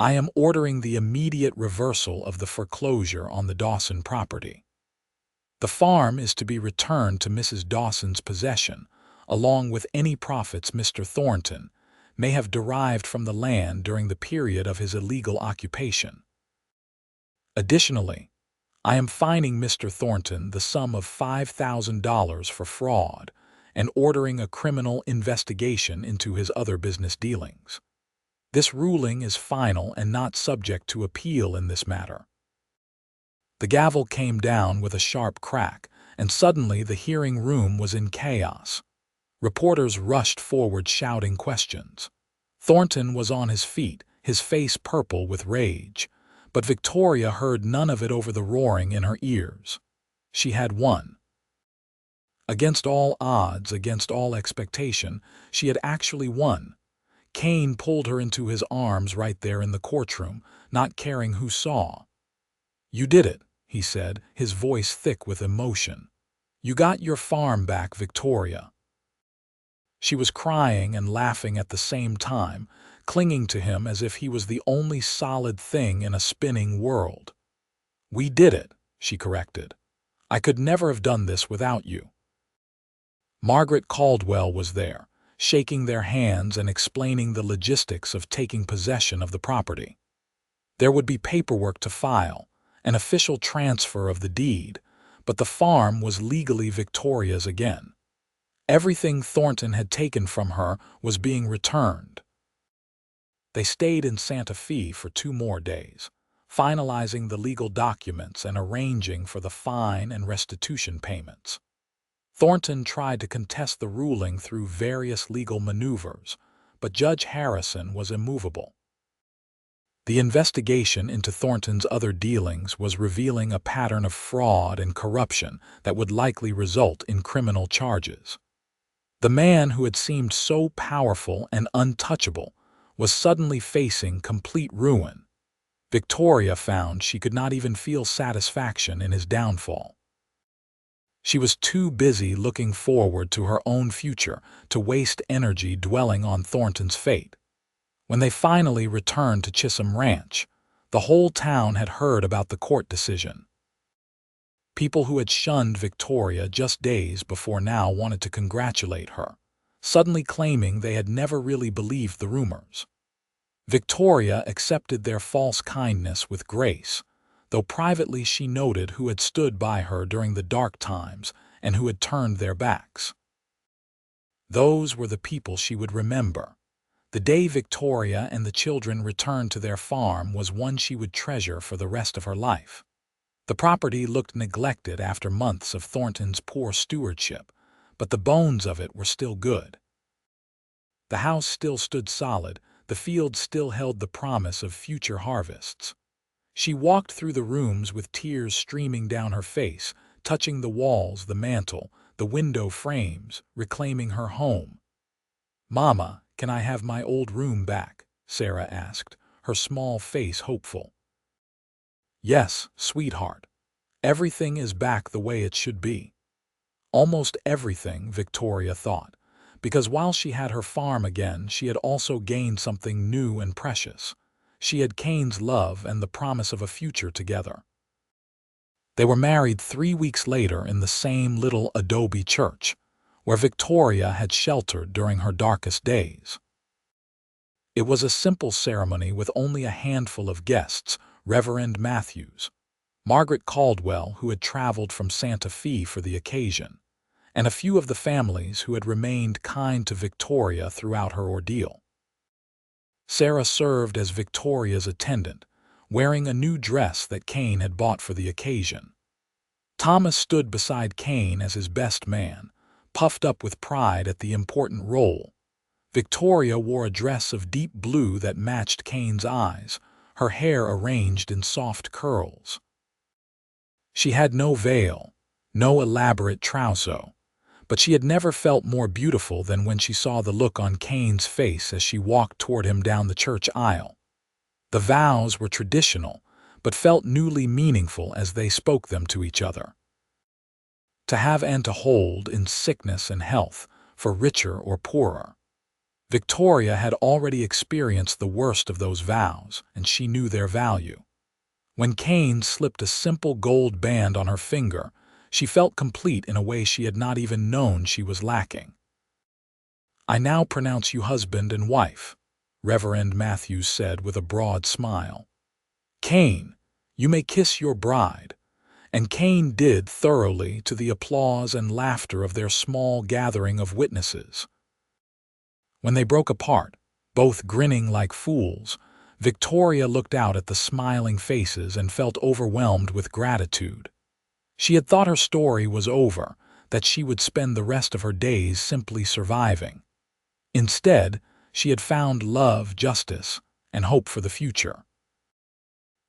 I am ordering the immediate reversal of the foreclosure on the Dawson property. The farm is to be returned to Mrs. Dawson's possession, along with any profits Mr. Thornton may have derived from the land during the period of his illegal occupation. Additionally, I am fining Mr. Thornton the sum of $5,000 for fraud and ordering a criminal investigation into his other business dealings. This ruling is final and not subject to appeal in this matter." The gavel came down with a sharp crack, and suddenly the hearing room was in chaos. Reporters rushed forward shouting questions. Thornton was on his feet, his face purple with rage, but Victoria heard none of it over the roaring in her ears. She had won. Against all odds, against all expectation, she had actually won. Kane pulled her into his arms right there in the courtroom, not caring who saw. "You did it," he said, his voice thick with emotion. "You got your farm back, Victoria." She was crying and laughing at the same time, clinging to him as if he was the only solid thing in a spinning world. "We did it," she corrected. "I could never have done this without you." Margaret Caldwell was there, shaking their hands and explaining the logistics of taking possession of the property. There would be paperwork to file, an official transfer of the deed, but the farm was legally Victoria's again. Everything Thornton had taken from her was being returned. They stayed in Santa Fe for 2 more days, finalizing the legal documents and arranging for the fine and restitution payments. Thornton tried to contest the ruling through various legal maneuvers, but Judge Harrison was immovable. The investigation into Thornton's other dealings was revealing a pattern of fraud and corruption that would likely result in criminal charges. The man who had seemed so powerful and untouchable was suddenly facing complete ruin. Victoria found she could not even feel satisfaction in his downfall. She was too busy looking forward to her own future to waste energy dwelling on Thornton's fate. When they finally returned to Chisholm Ranch, the whole town had heard about the court decision. People who had shunned Victoria just days before now wanted to congratulate her, suddenly claiming they had never really believed the rumors. Victoria accepted their false kindness with grace, though privately she noted who had stood by her during the dark times and who had turned their backs. Those were the people she would remember. The day Victoria and the children returned to their farm was one she would treasure for the rest of her life. The property looked neglected after months of Thornton's poor stewardship, but the bones of it were still good. The house still stood solid, the field still held the promise of future harvests. She walked through the rooms with tears streaming down her face, touching the walls, the mantel, the window frames, reclaiming her home. "Mama, can I have my old room back?" Sarah asked, her small face hopeful. "Yes, sweetheart. Everything is back the way it should be." Almost everything, Victoria thought, because while she had her farm again, she had also gained something new and precious. She had Kane's love and the promise of a future together. They were married 3 weeks later in the same little adobe church, where Victoria had sheltered during her darkest days. It was a simple ceremony with only a handful of guests: Reverend Matthews, Margaret Caldwell, who had traveled from Santa Fe for the occasion, and a few of the families who had remained kind to Victoria throughout her ordeal. Sarah served as Victoria's attendant, wearing a new dress that Kane had bought for the occasion. Thomas stood beside Kane as his best man, puffed up with pride at the important role. Victoria wore a dress of deep blue that matched Kane's eyes, her hair arranged in soft curls. She had no veil, no elaborate trousseau, but she had never felt more beautiful than when she saw the look on Kane's face as she walked toward him down the church aisle. The vows were traditional, but felt newly meaningful as they spoke them to each other. To have and to hold in sickness and health, for richer or poorer. Victoria had already experienced the worst of those vows, and she knew their value. When Kane slipped a simple gold band on her finger, she felt complete in a way she had not even known she was lacking. "I now pronounce you husband and wife," Reverend Matthews said with a broad smile. "Kane, you may kiss your bride." And Kane did thoroughly, to the applause and laughter of their small gathering of witnesses. When they broke apart, both grinning like fools, Victoria looked out at the smiling faces and felt overwhelmed with gratitude. She had thought her story was over, that she would spend the rest of her days simply surviving. Instead, she had found love, justice, and hope for the future.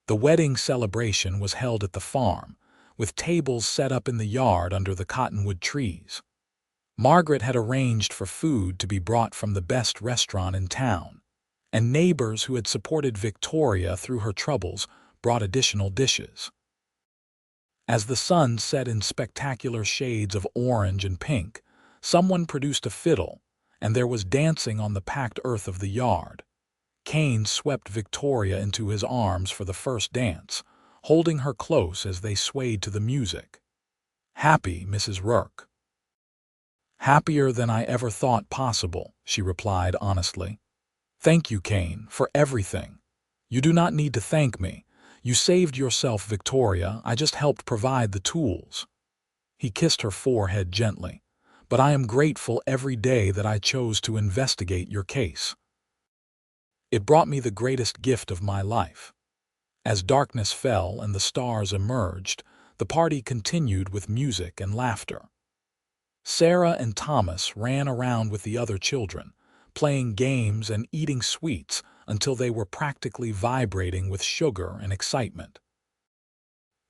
The wedding celebration was held at the farm, with tables set up in the yard under the cottonwood trees. Margaret had arranged for food to be brought from the best restaurant in town, and neighbors who had supported Victoria through her troubles brought additional dishes. As the sun set in spectacular shades of orange and pink, someone produced a fiddle, and there was dancing on the packed earth of the yard. Kane swept Victoria into his arms for the first dance, holding her close as they swayed to the music. "Happy, Mrs. Rourke." "Happier than I ever thought possible," she replied honestly. "Thank you, Kane, for everything. You do not need to thank me. You saved yourself, Victoria. I just helped provide the tools." He kissed her forehead gently. "But I am grateful every day that I chose to investigate your case. It brought me the greatest gift of my life." As darkness fell and the stars emerged, the party continued with music and laughter. Sarah and Thomas ran around with the other children, playing games and eating sweets until they were practically vibrating with sugar and excitement.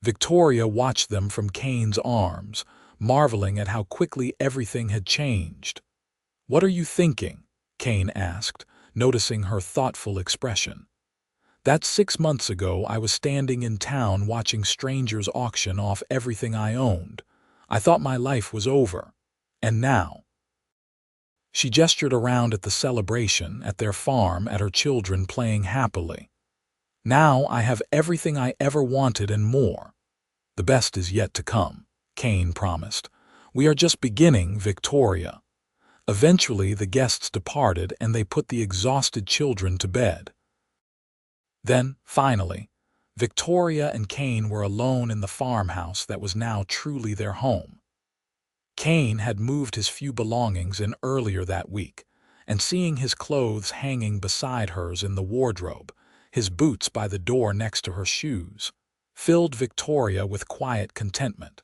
Victoria watched them from Kane's arms, marveling at how quickly everything had changed. "What are you thinking?" Kane asked, noticing her thoughtful expression. "That 6 months ago I was standing in town watching strangers auction off everything I owned. I thought my life was over. And now—" She gestured around at the celebration, at their farm, at her children playing happily. "Now I have everything I ever wanted and more. The best is yet to come," Kane promised. "We are just beginning, Victoria." Eventually the guests departed and they put the exhausted children to bed. Then, finally, Victoria and Kane were alone in the farmhouse that was now truly their home. Kane had moved his few belongings in earlier that week, and seeing his clothes hanging beside hers in the wardrobe, his boots by the door next to her shoes, filled Victoria with quiet contentment.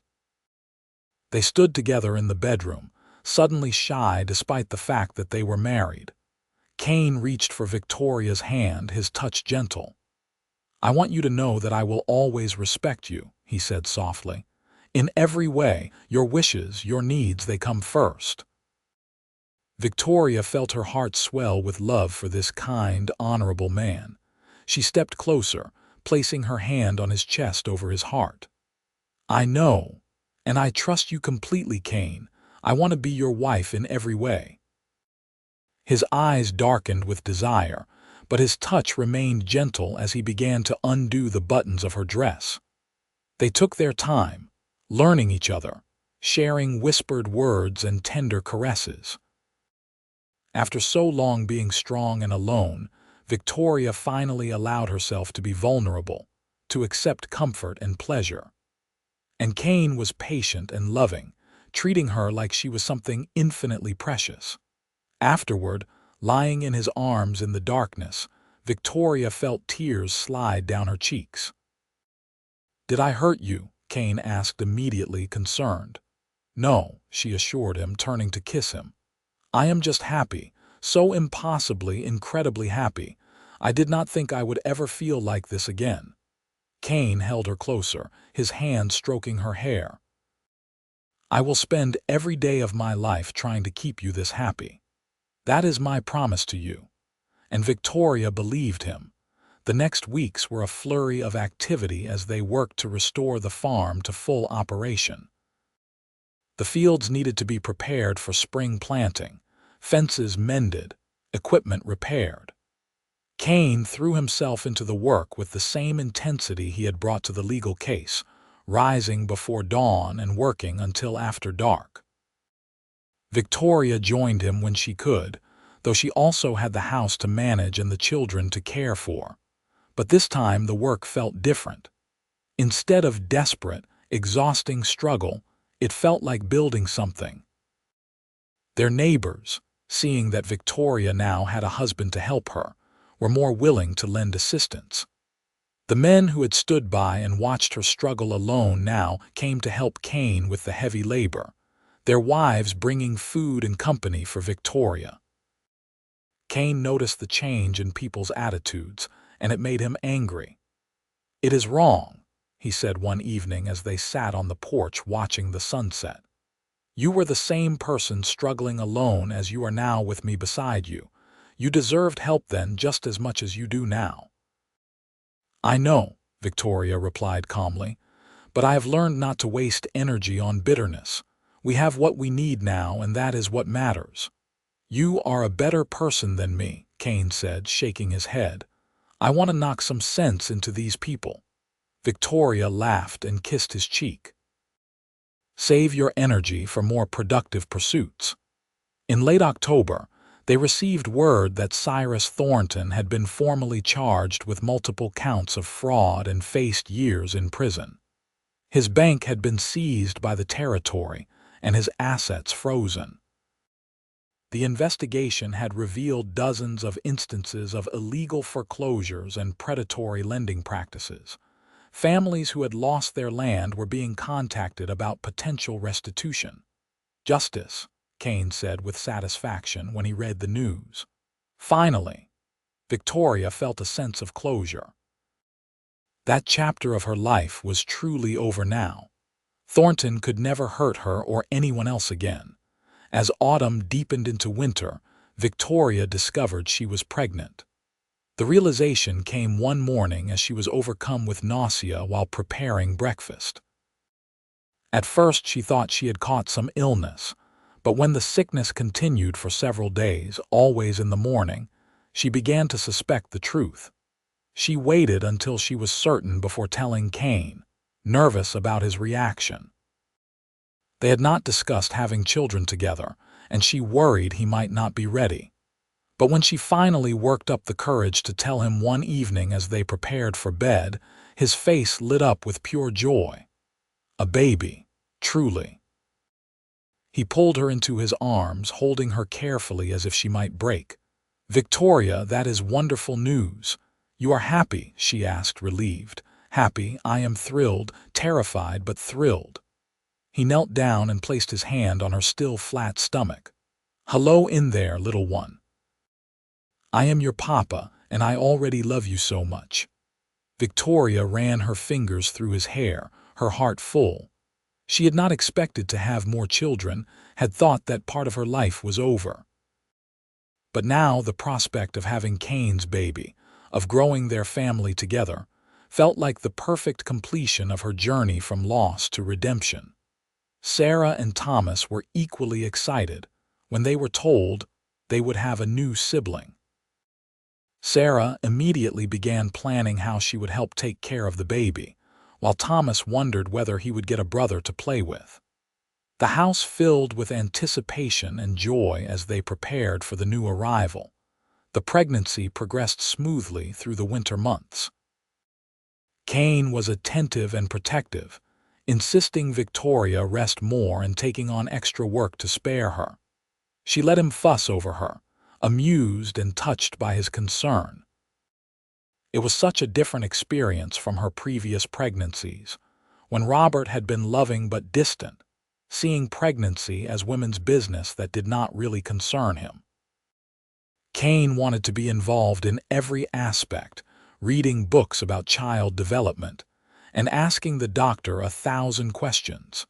They stood together in the bedroom, suddenly shy despite the fact that they were married. Kane reached for Victoria's hand, his touch gentle. "I want you to know that I will always respect you," he said softly. "In every way, your wishes, your needs, they come first." Victoria felt her heart swell with love for this kind, honorable man. She stepped closer, placing her hand on his chest over his heart. "I know, and I trust you completely, Kane. I want to be your wife in every way." His eyes darkened with desire, but his touch remained gentle as he began to undo the buttons of her dress. They took their time, learning each other, sharing whispered words and tender caresses. After so long being strong and alone, Victoria finally allowed herself to be vulnerable, to accept comfort and pleasure. And Kane was patient and loving, treating her like she was something infinitely precious. Afterward, lying in his arms in the darkness, Victoria felt tears slide down her cheeks. "Did I hurt you?" Kane asked, immediately concerned. "No," she assured him, turning to kiss him. "I am just happy, so impossibly, incredibly happy. I did not think I would ever feel like this again." Kane held her closer, his hand stroking her hair. "I will spend every day of my life trying to keep you this happy. That is my promise to you." And Victoria believed him. The next weeks were a flurry of activity as they worked to restore the farm to full operation. The fields needed to be prepared for spring planting, fences mended, equipment repaired. Kane threw himself into the work with the same intensity he had brought to the legal case, rising before dawn and working until after dark. Victoria joined him when she could, though she also had the house to manage and the children to care for. But this time the work felt different. Instead of desperate, exhausting struggle, it felt like building something. Their neighbors, seeing that Victoria now had a husband to help her, were more willing to lend assistance. The men who had stood by and watched her struggle alone now came to help Kane with the heavy labor, their wives bringing food and company for Victoria. Kane noticed the change in people's attitudes, and it made him angry. "It is wrong," he said one evening as they sat on the porch watching the sunset. "You were the same person struggling alone as you are now with me beside you. You deserved help then just as much as you do now." "I know," Victoria replied calmly, "but I have learned not to waste energy on bitterness. We have what we need now, and that is what matters." "You are a better person than me," Kane said, shaking his head. "I want to knock some sense into these people." Victoria laughed and kissed his cheek. "Save your energy for more productive pursuits." In late October, they received word that Cyrus Thornton had been formally charged with multiple counts of fraud and faced years in prison. His bank had been seized by the territory and his assets frozen. The investigation had revealed dozens of instances of illegal foreclosures and predatory lending practices. Families who had lost their land were being contacted about potential restitution. "Justice," Kane said with satisfaction when he read the news. Finally, Victoria felt a sense of closure. That chapter of her life was truly over now. Thornton could never hurt her or anyone else again. As autumn deepened into winter, Victoria discovered she was pregnant. The realization came one morning as she was overcome with nausea while preparing breakfast. At first she thought she had caught some illness, but when the sickness continued for several days, always in the morning, she began to suspect the truth. She waited until she was certain before telling Kane, nervous about his reaction. They had not discussed having children together, and she worried he might not be ready. But when she finally worked up the courage to tell him one evening as they prepared for bed, his face lit up with pure joy. A baby, truly. He pulled her into his arms, holding her carefully as if she might break. "Victoria, that is wonderful news. You are happy?" she asked, relieved. "Happy, I am thrilled, terrified but thrilled." He knelt down and placed his hand on her still flat stomach. "Hello in there, little one. I am your papa, and I already love you so much." Victoria ran her fingers through his hair, her heart full. She had not expected to have more children, had thought that part of her life was over. But now the prospect of having Kane's baby, of growing their family together, felt like the perfect completion of her journey from loss to redemption. Sarah and Thomas were equally excited when they were told they would have a new sibling. Sarah immediately began planning how she would help take care of the baby, while Thomas wondered whether he would get a brother to play with. The house filled with anticipation and joy as they prepared for the new arrival. The pregnancy progressed smoothly through the winter months. Kane was attentive and protective, insisting Victoria rest more and taking on extra work to spare her. She let him fuss over her, amused and touched by his concern. It was such a different experience from her previous pregnancies, when Robert had been loving but distant, seeing pregnancy as women's business that did not really concern him. Kane wanted to be involved in every aspect, reading books about child development, and asking the doctor 1,000 questions.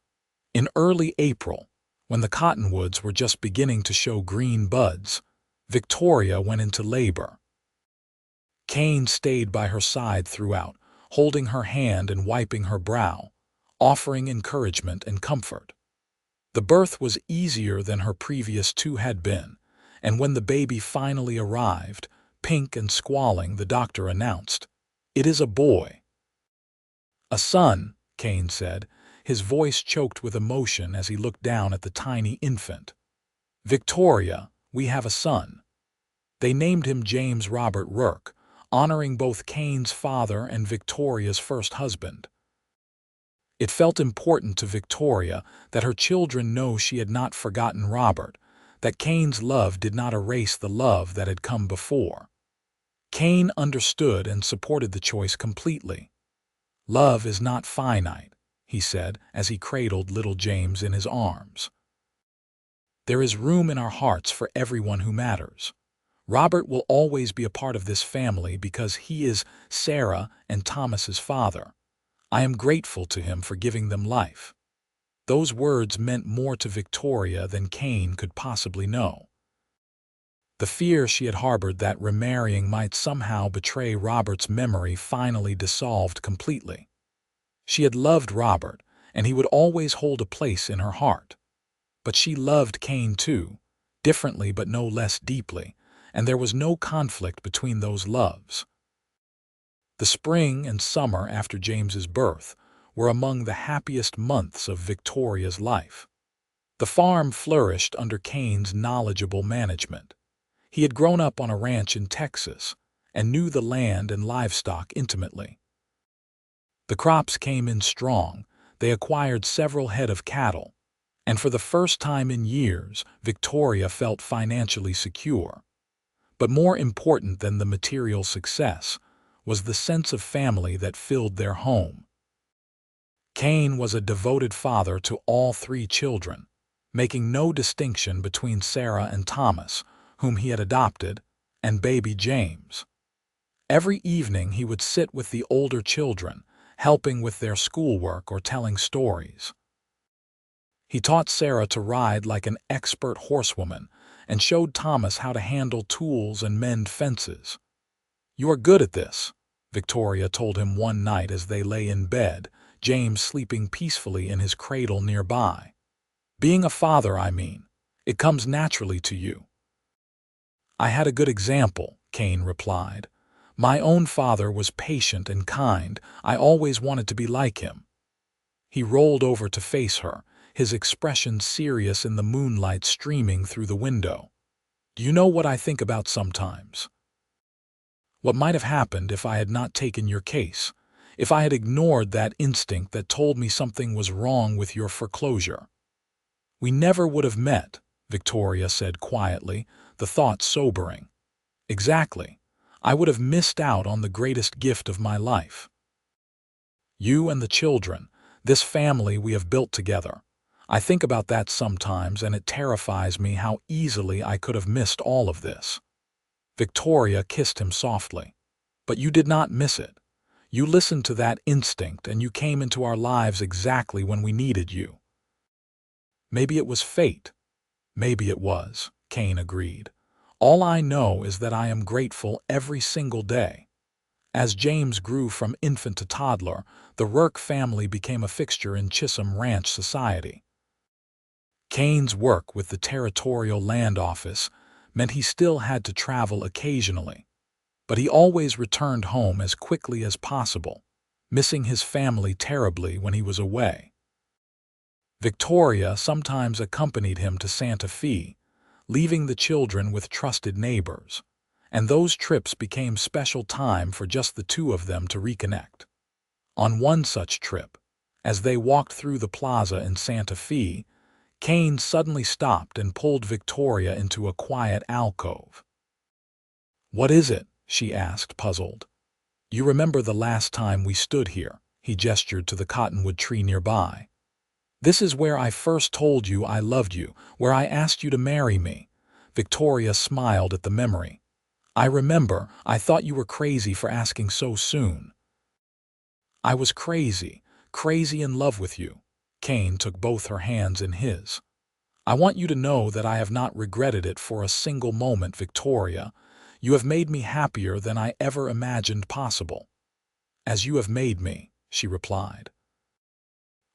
In early April, when the cottonwoods were just beginning to show green buds, Victoria went into labor. Kane stayed by her side throughout, holding her hand and wiping her brow, offering encouragement and comfort. The birth was easier than her previous two had been, and when the baby finally arrived, pink and squalling, the doctor announced, "It is a boy." "A son," Kane said, his voice choked with emotion as he looked down at the tiny infant. "Victoria, we have a son." They named him James Robert Rourke, honoring both Kane's father and Victoria's first husband. It felt important to Victoria that her children know she had not forgotten Robert, that Kane's love did not erase the love that had come before. Kane understood and supported the choice completely. "Love is not finite," he said as he cradled little James in his arms. "There is room in our hearts for everyone who matters. Robert will always be a part of this family because he is Sarah and Thomas's father. I am grateful to him for giving them life." Those words meant more to Victoria than Kane could possibly know. The fear she had harbored that remarrying might somehow betray Robert's memory finally dissolved completely. She had loved Robert, and he would always hold a place in her heart. But she loved Kane too, differently but no less deeply, and there was no conflict between those loves. The spring and summer after James's birth were among the happiest months of Victoria's life. The farm flourished under Kane's knowledgeable management. He had grown up on a ranch in Texas and knew the land and livestock intimately. The crops came in strong, they acquired several head of cattle, and for the first time in years, Victoria felt financially secure. But more important than the material success was the sense of family that filled their home. Kane was a devoted father to all three children, making no distinction between Sarah and Thomas, whom he had adopted, and baby James. Every evening he would sit with the older children, helping with their schoolwork or telling stories. He taught Sarah to ride like an expert horsewoman and showed Thomas how to handle tools and mend fences. "You are good at this," Victoria told him one night as they lay in bed, James sleeping peacefully in his cradle nearby. "Being a father, I mean. It comes naturally to you." "I had a good example," Kane replied. "My own father was patient and kind. I always wanted to be like him." He rolled over to face her, his expression serious in the moonlight streaming through the window. "Do you know what I think about sometimes? What might have happened if I had not taken your case, if I had ignored that instinct that told me something was wrong with your foreclosure. We never would have met, Victoria said quietly, the thought sobering. Exactly. I would have missed out on the greatest gift of my life. You and the children, this family we have built together. I think about that sometimes and it terrifies me how easily I could have missed all of this. Victoria kissed him softly. But you did not miss it. You listened to that instinct and you came into our lives exactly when we needed you. Maybe it was fate. Maybe it was, Kane agreed. All I know is that I am grateful every single day. As James grew from infant to toddler, the Rourke family became a fixture in Chisholm Ranch society. Kane's work with the Territorial Land Office meant he still had to travel occasionally, but he always returned home as quickly as possible, missing his family terribly when he was away. Victoria sometimes accompanied him to Santa Fe, leaving the children with trusted neighbors, and those trips became special time for just the two of them to reconnect. On one such trip, as they walked through the plaza in Santa Fe, Kane suddenly stopped and pulled Victoria into a quiet alcove. "What is it?" she asked, puzzled. "You remember the last time we stood here?" He gestured to the cottonwood tree nearby. "This is where I first told you I loved you, where I asked you to marry me." Victoria smiled at the memory. "I remember, I thought you were crazy for asking so soon." "I was crazy in love with you." Kane took both her hands in his. "I want you to know that I have not regretted it for a single moment, Victoria. You have made me happier than I ever imagined possible." "As you have made me," she replied.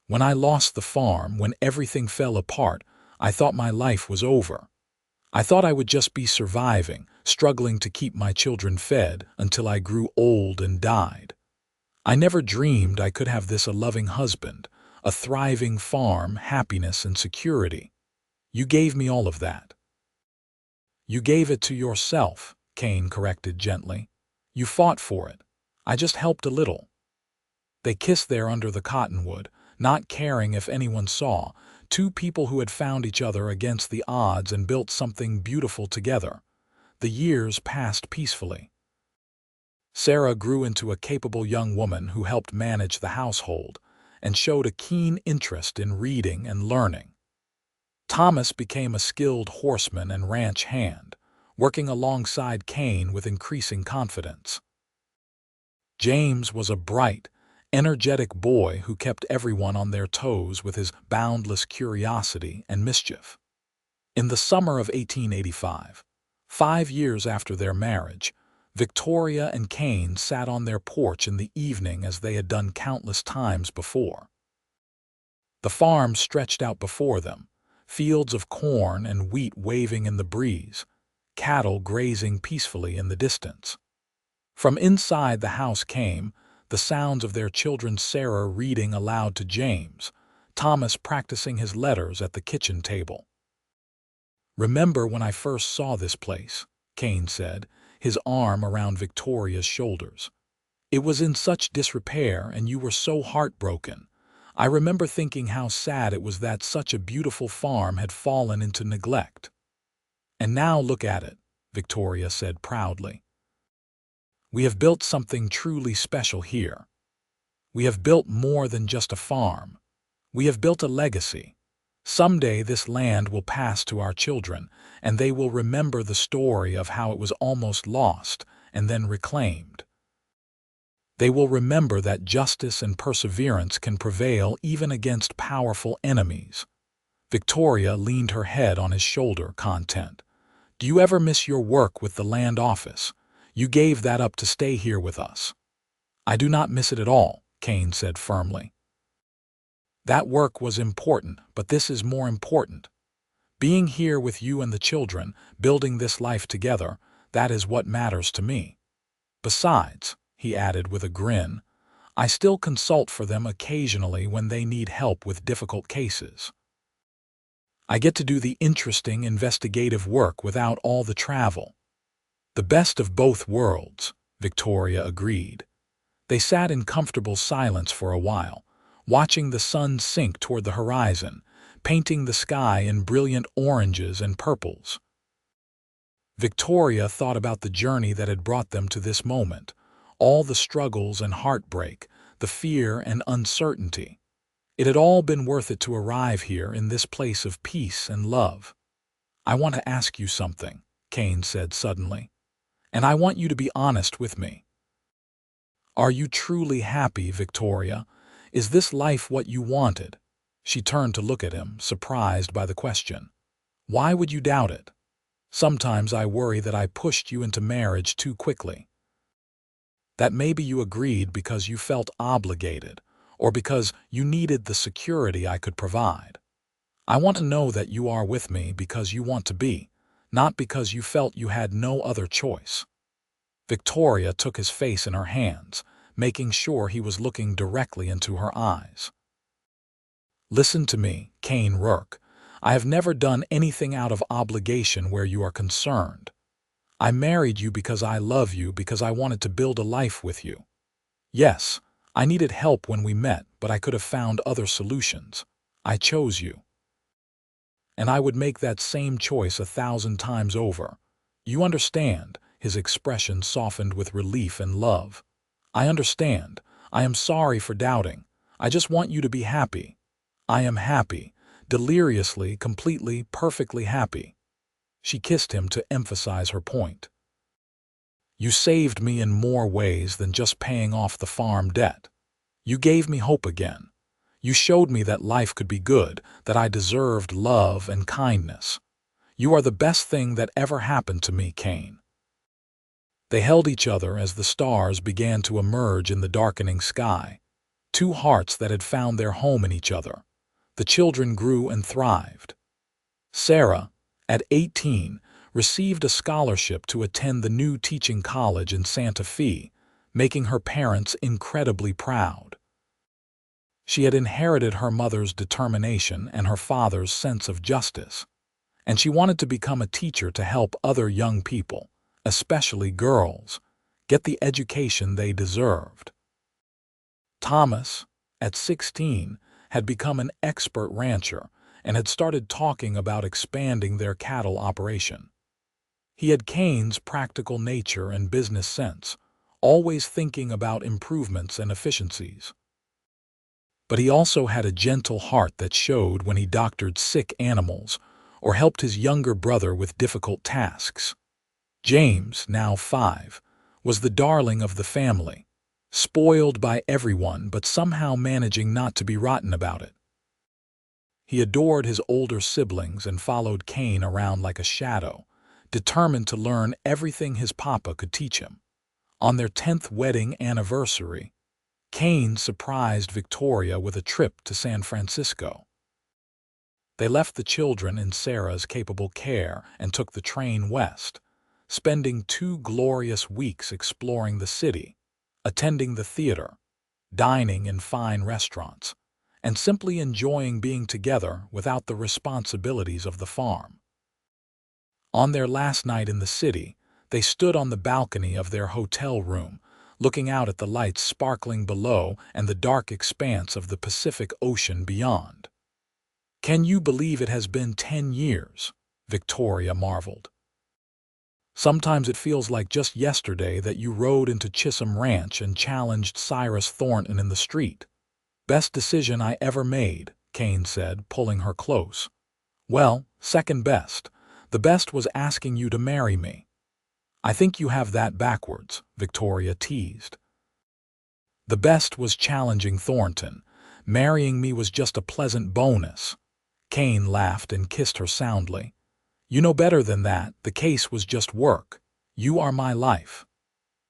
"When I lost the farm, when everything fell apart, I thought my life was over. I thought I would just be surviving, struggling to keep my children fed until I grew old and died. I never dreamed I could have a loving husband, a thriving farm, happiness and security. You gave me all of that." "You gave it to yourself," Kane corrected gently. "You fought for it. I just helped a little." They kissed there under the cottonwood, not caring if anyone saw, two people who had found each other against the odds and built something beautiful together. The years passed peacefully. Sarah grew into a capable young woman who helped manage the household and showed a keen interest in reading and learning. Thomas became a skilled horseman and ranch hand, working alongside Kane with increasing confidence. James was a bright, energetic boy who kept everyone on their toes with his boundless curiosity and mischief. In the summer of 1885, 5 years after their marriage, Victoria and Kane sat on their porch in the evening as they had done countless times before. The farm stretched out before them, fields of corn and wheat waving in the breeze, cattle grazing peacefully in the distance. From inside the house came the sounds of their children, Sarah reading aloud to James, Thomas practicing his letters at the kitchen table. "Remember when I first saw this place?" Kane said, his arm around Victoria's shoulders. "It was in such disrepair and you were so heartbroken. I remember thinking how sad it was that such a beautiful farm had fallen into neglect. And now look at it," Victoria said proudly. "We have built something truly special here. We have built more than just a farm. We have built a legacy. Someday this land will pass to our children, and they will remember the story of how it was almost lost and then reclaimed. They will remember that justice and perseverance can prevail even against powerful enemies." Victoria leaned her head on his shoulder, content. "Do you ever miss your work with the land office? You gave that up to stay here with us." "I do not miss it at all," Kane said firmly. "That work was important, but this is more important. Being here with you and the children, building this life together, that is what matters to me. Besides," he added with a grin, "I still consult for them occasionally when they need help with difficult cases. I get to do the interesting investigative work without all the travel." "The best of both worlds," Victoria agreed. They sat in comfortable silence for a while, watching the sun sink toward the horizon, painting the sky in brilliant oranges and purples. Victoria thought about the journey that had brought them to this moment, all the struggles and heartbreak, the fear and uncertainty. It had all been worth it to arrive here in this place of peace and love. "I want to ask you something," Kane said suddenly, "and I want you to be honest with me. Are you truly happy, Victoria? Is this life what you wanted?" She turned to look at him, surprised by the question. "Why would you doubt it? Sometimes I worry that I pushed you into marriage too quickly. That maybe you agreed because you felt obligated, or because you needed the security I could provide. I want to know that you are with me because you want to be, not because you felt you had no other choice." Victoria took his face in her hands, making sure he was looking directly into her eyes. "Listen to me, Kane Rourke. I have never done anything out of obligation where you are concerned. I married you because I love you, because I wanted to build a life with you. Yes, I needed help when we met, but I could have found other solutions. I chose you. And I would make that same choice 1,000 times over. You understand?" His expression softened with relief and love. "I understand. I am sorry for doubting. I just want you to be happy. I am happy, deliriously, completely, perfectly happy." She kissed him to emphasize her point. "You saved me in more ways than just paying off the farm debt. You gave me hope again. You showed me that life could be good, that I deserved love and kindness. You are the best thing that ever happened to me, Kane." They held each other as the stars began to emerge in the darkening sky, two hearts that had found their home in each other. The children grew and thrived. Sarah, at 18, received a scholarship to attend the new teaching college in Santa Fe, making her parents incredibly proud. She had inherited her mother's determination and her father's sense of justice, and she wanted to become a teacher to help other young people, especially girls, get the education they deserved. Thomas, at 16, had become an expert rancher and had started talking about expanding their cattle operation. He had Kane's practical nature and business sense, always thinking about improvements and efficiencies. But he also had a gentle heart that showed when he doctored sick animals or helped his younger brother with difficult tasks. James, now 5, was the darling of the family, spoiled by everyone but somehow managing not to be rotten about it. He adored his older siblings and followed Kane around like a shadow, determined to learn everything his papa could teach him. On their 10th wedding anniversary, Kane surprised Victoria with a trip to San Francisco. They left the children in Sarah's capable care and took the train west, spending 2 glorious weeks exploring the city, attending the theater, dining in fine restaurants, and simply enjoying being together without the responsibilities of the farm. On their last night in the city, they stood on the balcony of their hotel room, looking out at the lights sparkling below and the dark expanse of the Pacific Ocean beyond. "Can you believe it has been 10 years?" Victoria marveled. "Sometimes it feels like just yesterday that you rode into Chisholm Ranch and challenged Cyrus Thornton in the street." "Best decision I ever made," Kane said, pulling her close. "Well, second best. The best was asking you to marry me." "I think you have that backwards," Victoria teased. "The best was challenging Thornton. Marrying me was just a pleasant bonus." Kane laughed and kissed her soundly. "You know better than that. The case was just work. You are my life."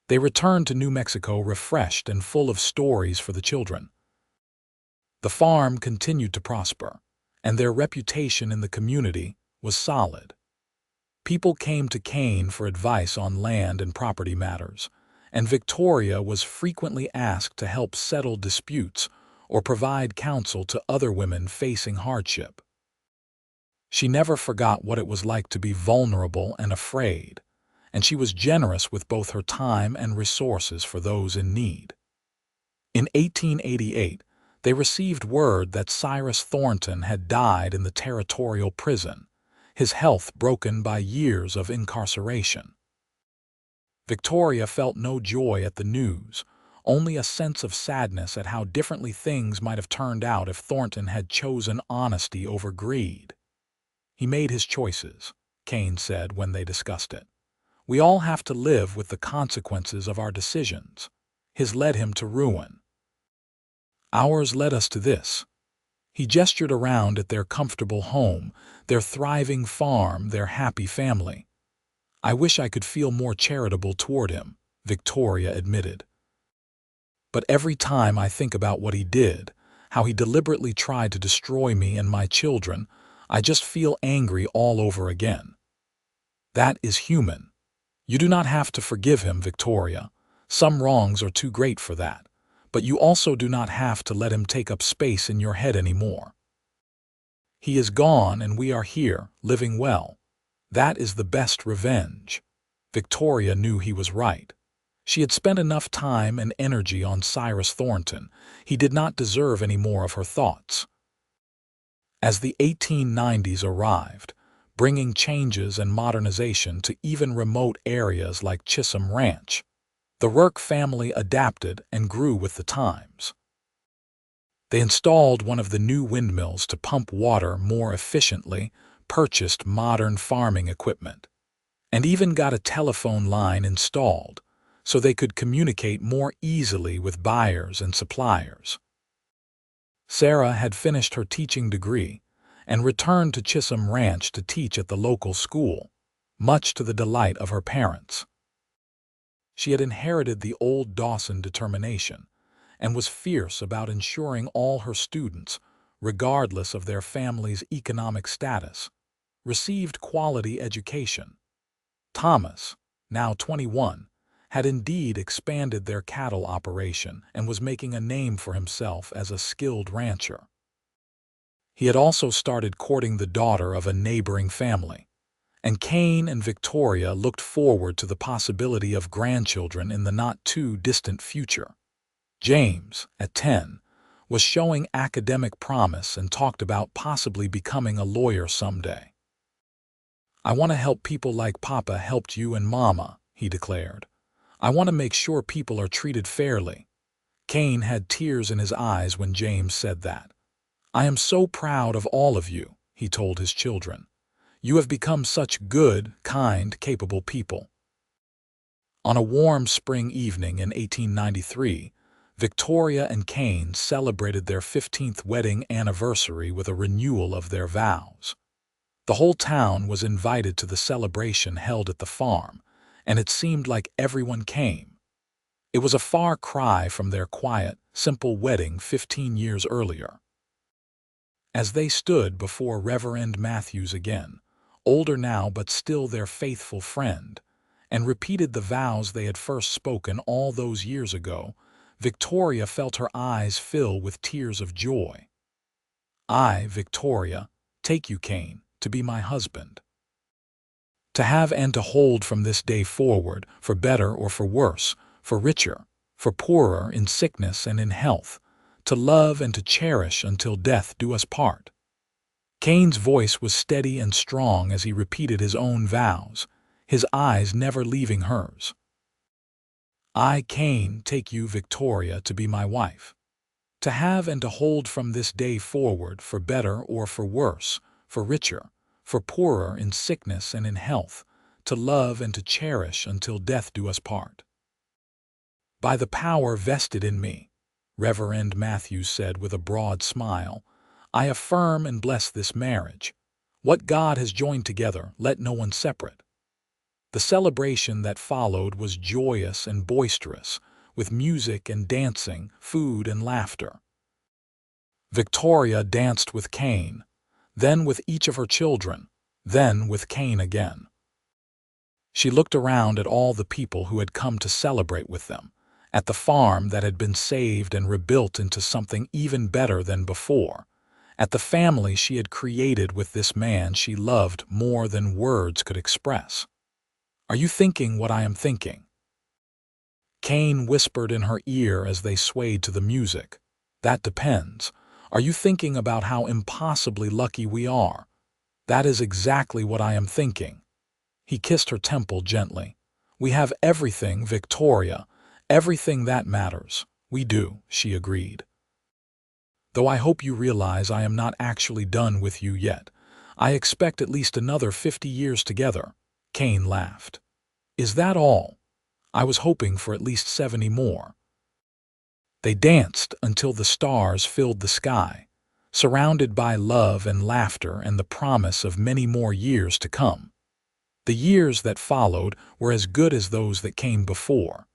They returned to New Mexico refreshed and full of stories for the children. The farm continued to prosper, and their reputation in the community was solid. People came to Kane for advice on land and property matters, and Victoria was frequently asked to help settle disputes or provide counsel to other women facing hardship. She never forgot what it was like to be vulnerable and afraid, and she was generous with both her time and resources for those in need. In 1888, They received word that Cyrus Thornton had died in the territorial prison, his health broken by years of incarceration. Victoria felt no joy at the news, only a sense of sadness at how differently things might have turned out if Thornton had chosen honesty over greed. "He made his choices," Kane said when they discussed it. "We all have to live with the consequences of our decisions. His led him to ruin. Ours led us to this." He gestured around at their comfortable home, their thriving farm, their happy family. "I wish I could feel more charitable toward him," Victoria admitted. "But every time I think about what he did, how he deliberately tried to destroy me and my children, I just feel angry all over again." "That is human. You do not have to forgive him, Victoria. Some wrongs are too great for that. But you also do not have to let him take up space in your head anymore. He is gone and we are here, living well. That is the best revenge." Victoria knew he was right. She had spent enough time and energy on Cyrus Thornton. He did not deserve any more of her thoughts. As the 1890s arrived, bringing changes and modernization to even remote areas like Chisholm Ranch, the Rourke family adapted and grew with the times. They installed one of the new windmills to pump water more efficiently, purchased modern farming equipment, and even got a telephone line installed so they could communicate more easily with buyers and suppliers. Sarah had finished her teaching degree and returned to Chisholm Ranch to teach at the local school, much to the delight of her parents. She had inherited the old Dawson determination and was fierce about ensuring all her students, regardless of their family's economic status, received quality education. Thomas, now 21, had indeed expanded their cattle operation and was making a name for himself as a skilled rancher. He had also started courting the daughter of a neighboring family, and Kane and Victoria looked forward to the possibility of grandchildren in the not-too-distant future. James, at 10, was showing academic promise and talked about possibly becoming a lawyer someday. "I want to help people like Papa helped you and Mama," he declared. "I want to make sure people are treated fairly." Kane had tears in his eyes when James said that. "I am so proud of all of you," he told his children. "You have become such good, kind, capable people." On a warm spring evening in 1893, Victoria and Kane celebrated their 15th wedding anniversary with a renewal of their vows. The whole town was invited to the celebration held at the farm, and it seemed like everyone came. It was a far cry from their quiet, simple wedding 15 years earlier. As they stood before Reverend Matthews again, older now but still their faithful friend, and repeated the vows they had first spoken all those years ago, Victoria felt her eyes fill with tears of joy. "I, Victoria, take you, Kane, to be my husband. To have and to hold from this day forward, for better or for worse, for richer, for poorer, in sickness and in health, to love and to cherish until death do us part." Kane's voice was steady and strong as he repeated his own vows, his eyes never leaving hers. "I, Kane, take you, Victoria, to be my wife. To have and to hold from this day forward, for better or for worse, for richer, for poorer, in sickness and in health, to love and to cherish until death do us part." "By the power vested in me," Reverend Matthews said with a broad smile, "I affirm and bless this marriage. What God has joined together, let no one separate." The celebration that followed was joyous and boisterous, with music and dancing, food and laughter. Victoria danced with Kane, then with each of her children, then with Kane again. She looked around at all the people who had come to celebrate with them, at the farm that had been saved and rebuilt into something even better than before, at the family she had created with this man she loved more than words could express. "Are you thinking what I am thinking?" Kane whispered in her ear as they swayed to the music. That depends. Are you thinking about how impossibly lucky we are? That is exactly what I am thinking. He kissed her temple gently. We have everything, Victoria. Everything that matters. We do, she agreed. Though I hope you realize I am not actually done with you yet. I expect at least another 50 years together. Kane laughed. Is that all? I was hoping for at least 70 more. They danced until the stars filled the sky, surrounded by love and laughter and the promise of many more years to come. The years that followed were as good as those that came before.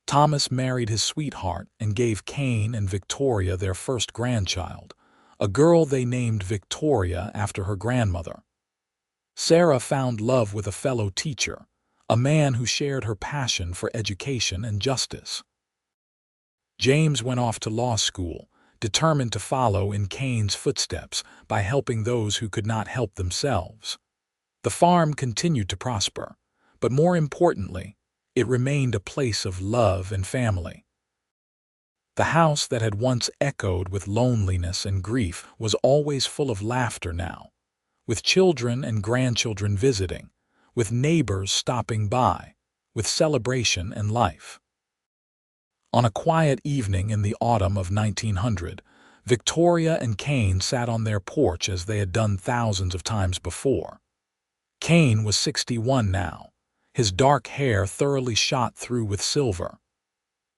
Thomas married his sweetheart and gave Kane and Victoria their first grandchild, a girl they named Victoria after her grandmother. Sarah found love with a fellow teacher, a man who shared her passion for education and justice. James went off to law school, determined to follow in Kane's footsteps by helping those who could not help themselves. The farm continued to prosper, but more importantly, it remained a place of love and family. The house that had once echoed with loneliness and grief was always full of laughter now, with children and grandchildren visiting, with neighbors stopping by, with celebration and life. On a quiet evening in the autumn of 1900, Victoria and Kane sat on their porch as they had done thousands of times before. Kane was 61 now, his dark hair thoroughly shot through with silver.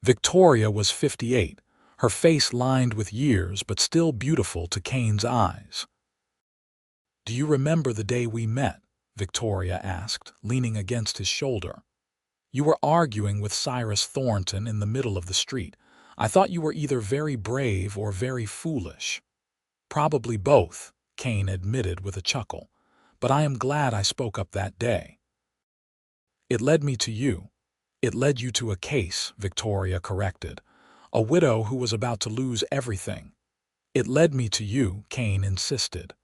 Victoria was 58, her face lined with years but still beautiful to Kane's eyes. "Do you remember the day we met?" Victoria asked, leaning against his shoulder. "You were arguing with Cyrus Thornton in the middle of the street. I thought you were either very brave or very foolish." "Probably both," Kane admitted with a chuckle. "But I am glad I spoke up that day." "It led me to you." "It led you to a case," Victoria corrected. "A widow who was about to lose everything." "It led me to you," Kane insisted.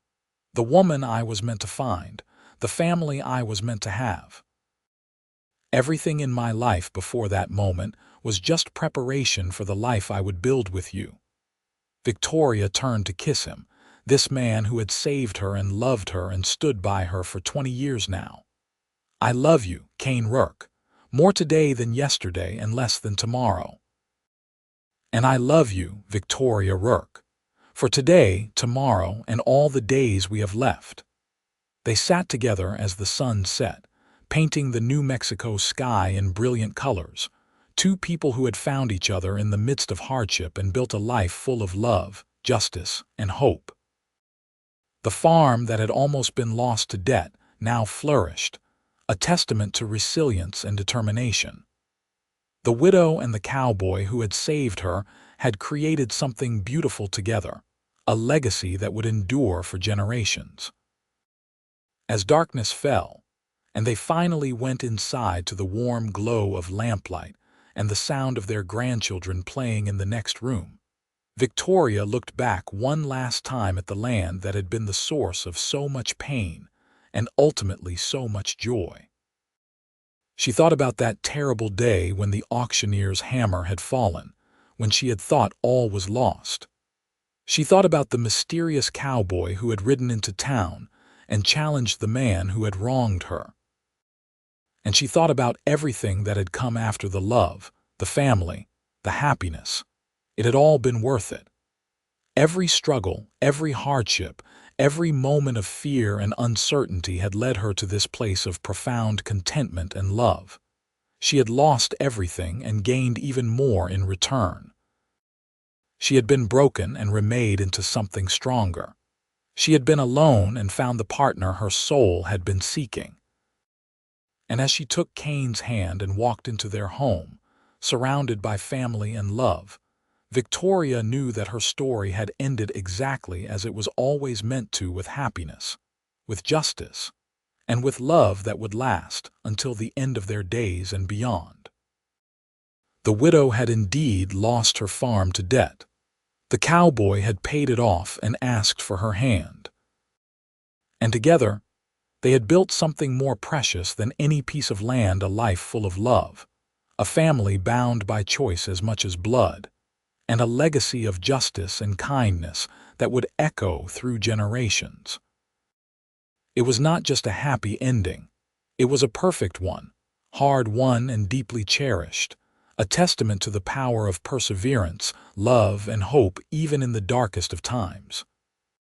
"The woman I was meant to find, the family I was meant to have." "Everything in my life before that moment was just preparation for the life I would build with you." Victoria turned to kiss him, this man who had saved her and loved her and stood by her for 20 years now. "I love you, Kane Rourke, more today than yesterday and less than tomorrow." "And I love you, Victoria Rourke, for today, tomorrow, and all the days we have left." They sat together as the sun set, painting the New Mexico sky in brilliant colors, two people who had found each other in the midst of hardship and built a life full of love, justice, and hope. The farm that had almost been lost to debt now flourished, a testament to resilience and determination. The widow and the cowboy who had saved her had created something beautiful together, a legacy that would endure for generations. As darkness fell, and they finally went inside to the warm glow of lamplight and the sound of their grandchildren playing in the next room, Victoria looked back one last time at the land that had been the source of so much pain and ultimately so much joy. She thought about that terrible day when the auctioneer's hammer had fallen, when she had thought all was lost. She thought about the mysterious cowboy who had ridden into town and challenged the man who had wronged her. And she thought about everything that had come after: the love, the family, the happiness. It had all been worth it. Every struggle, every hardship, every moment of fear and uncertainty had led her to this place of profound contentment and love. She had lost everything and gained even more in return. She had been broken and remade into something stronger. She had been alone and found the partner her soul had been seeking. And as she took Kane's hand and walked into their home, surrounded by family and love, Victoria knew that her story had ended exactly as it was always meant to, with happiness, with justice, and with love that would last until the end of their days and beyond. The widow had indeed lost her farm to debt. The cowboy had paid it off and asked for her hand. And together, they had built something more precious than any piece of land: a life full of love, a family bound by choice as much as blood, and a legacy of justice and kindness that would echo through generations. It was not just a happy ending. It was a perfect one, hard-won and deeply cherished, a testament to the power of perseverance, love, and hope even in the darkest of times.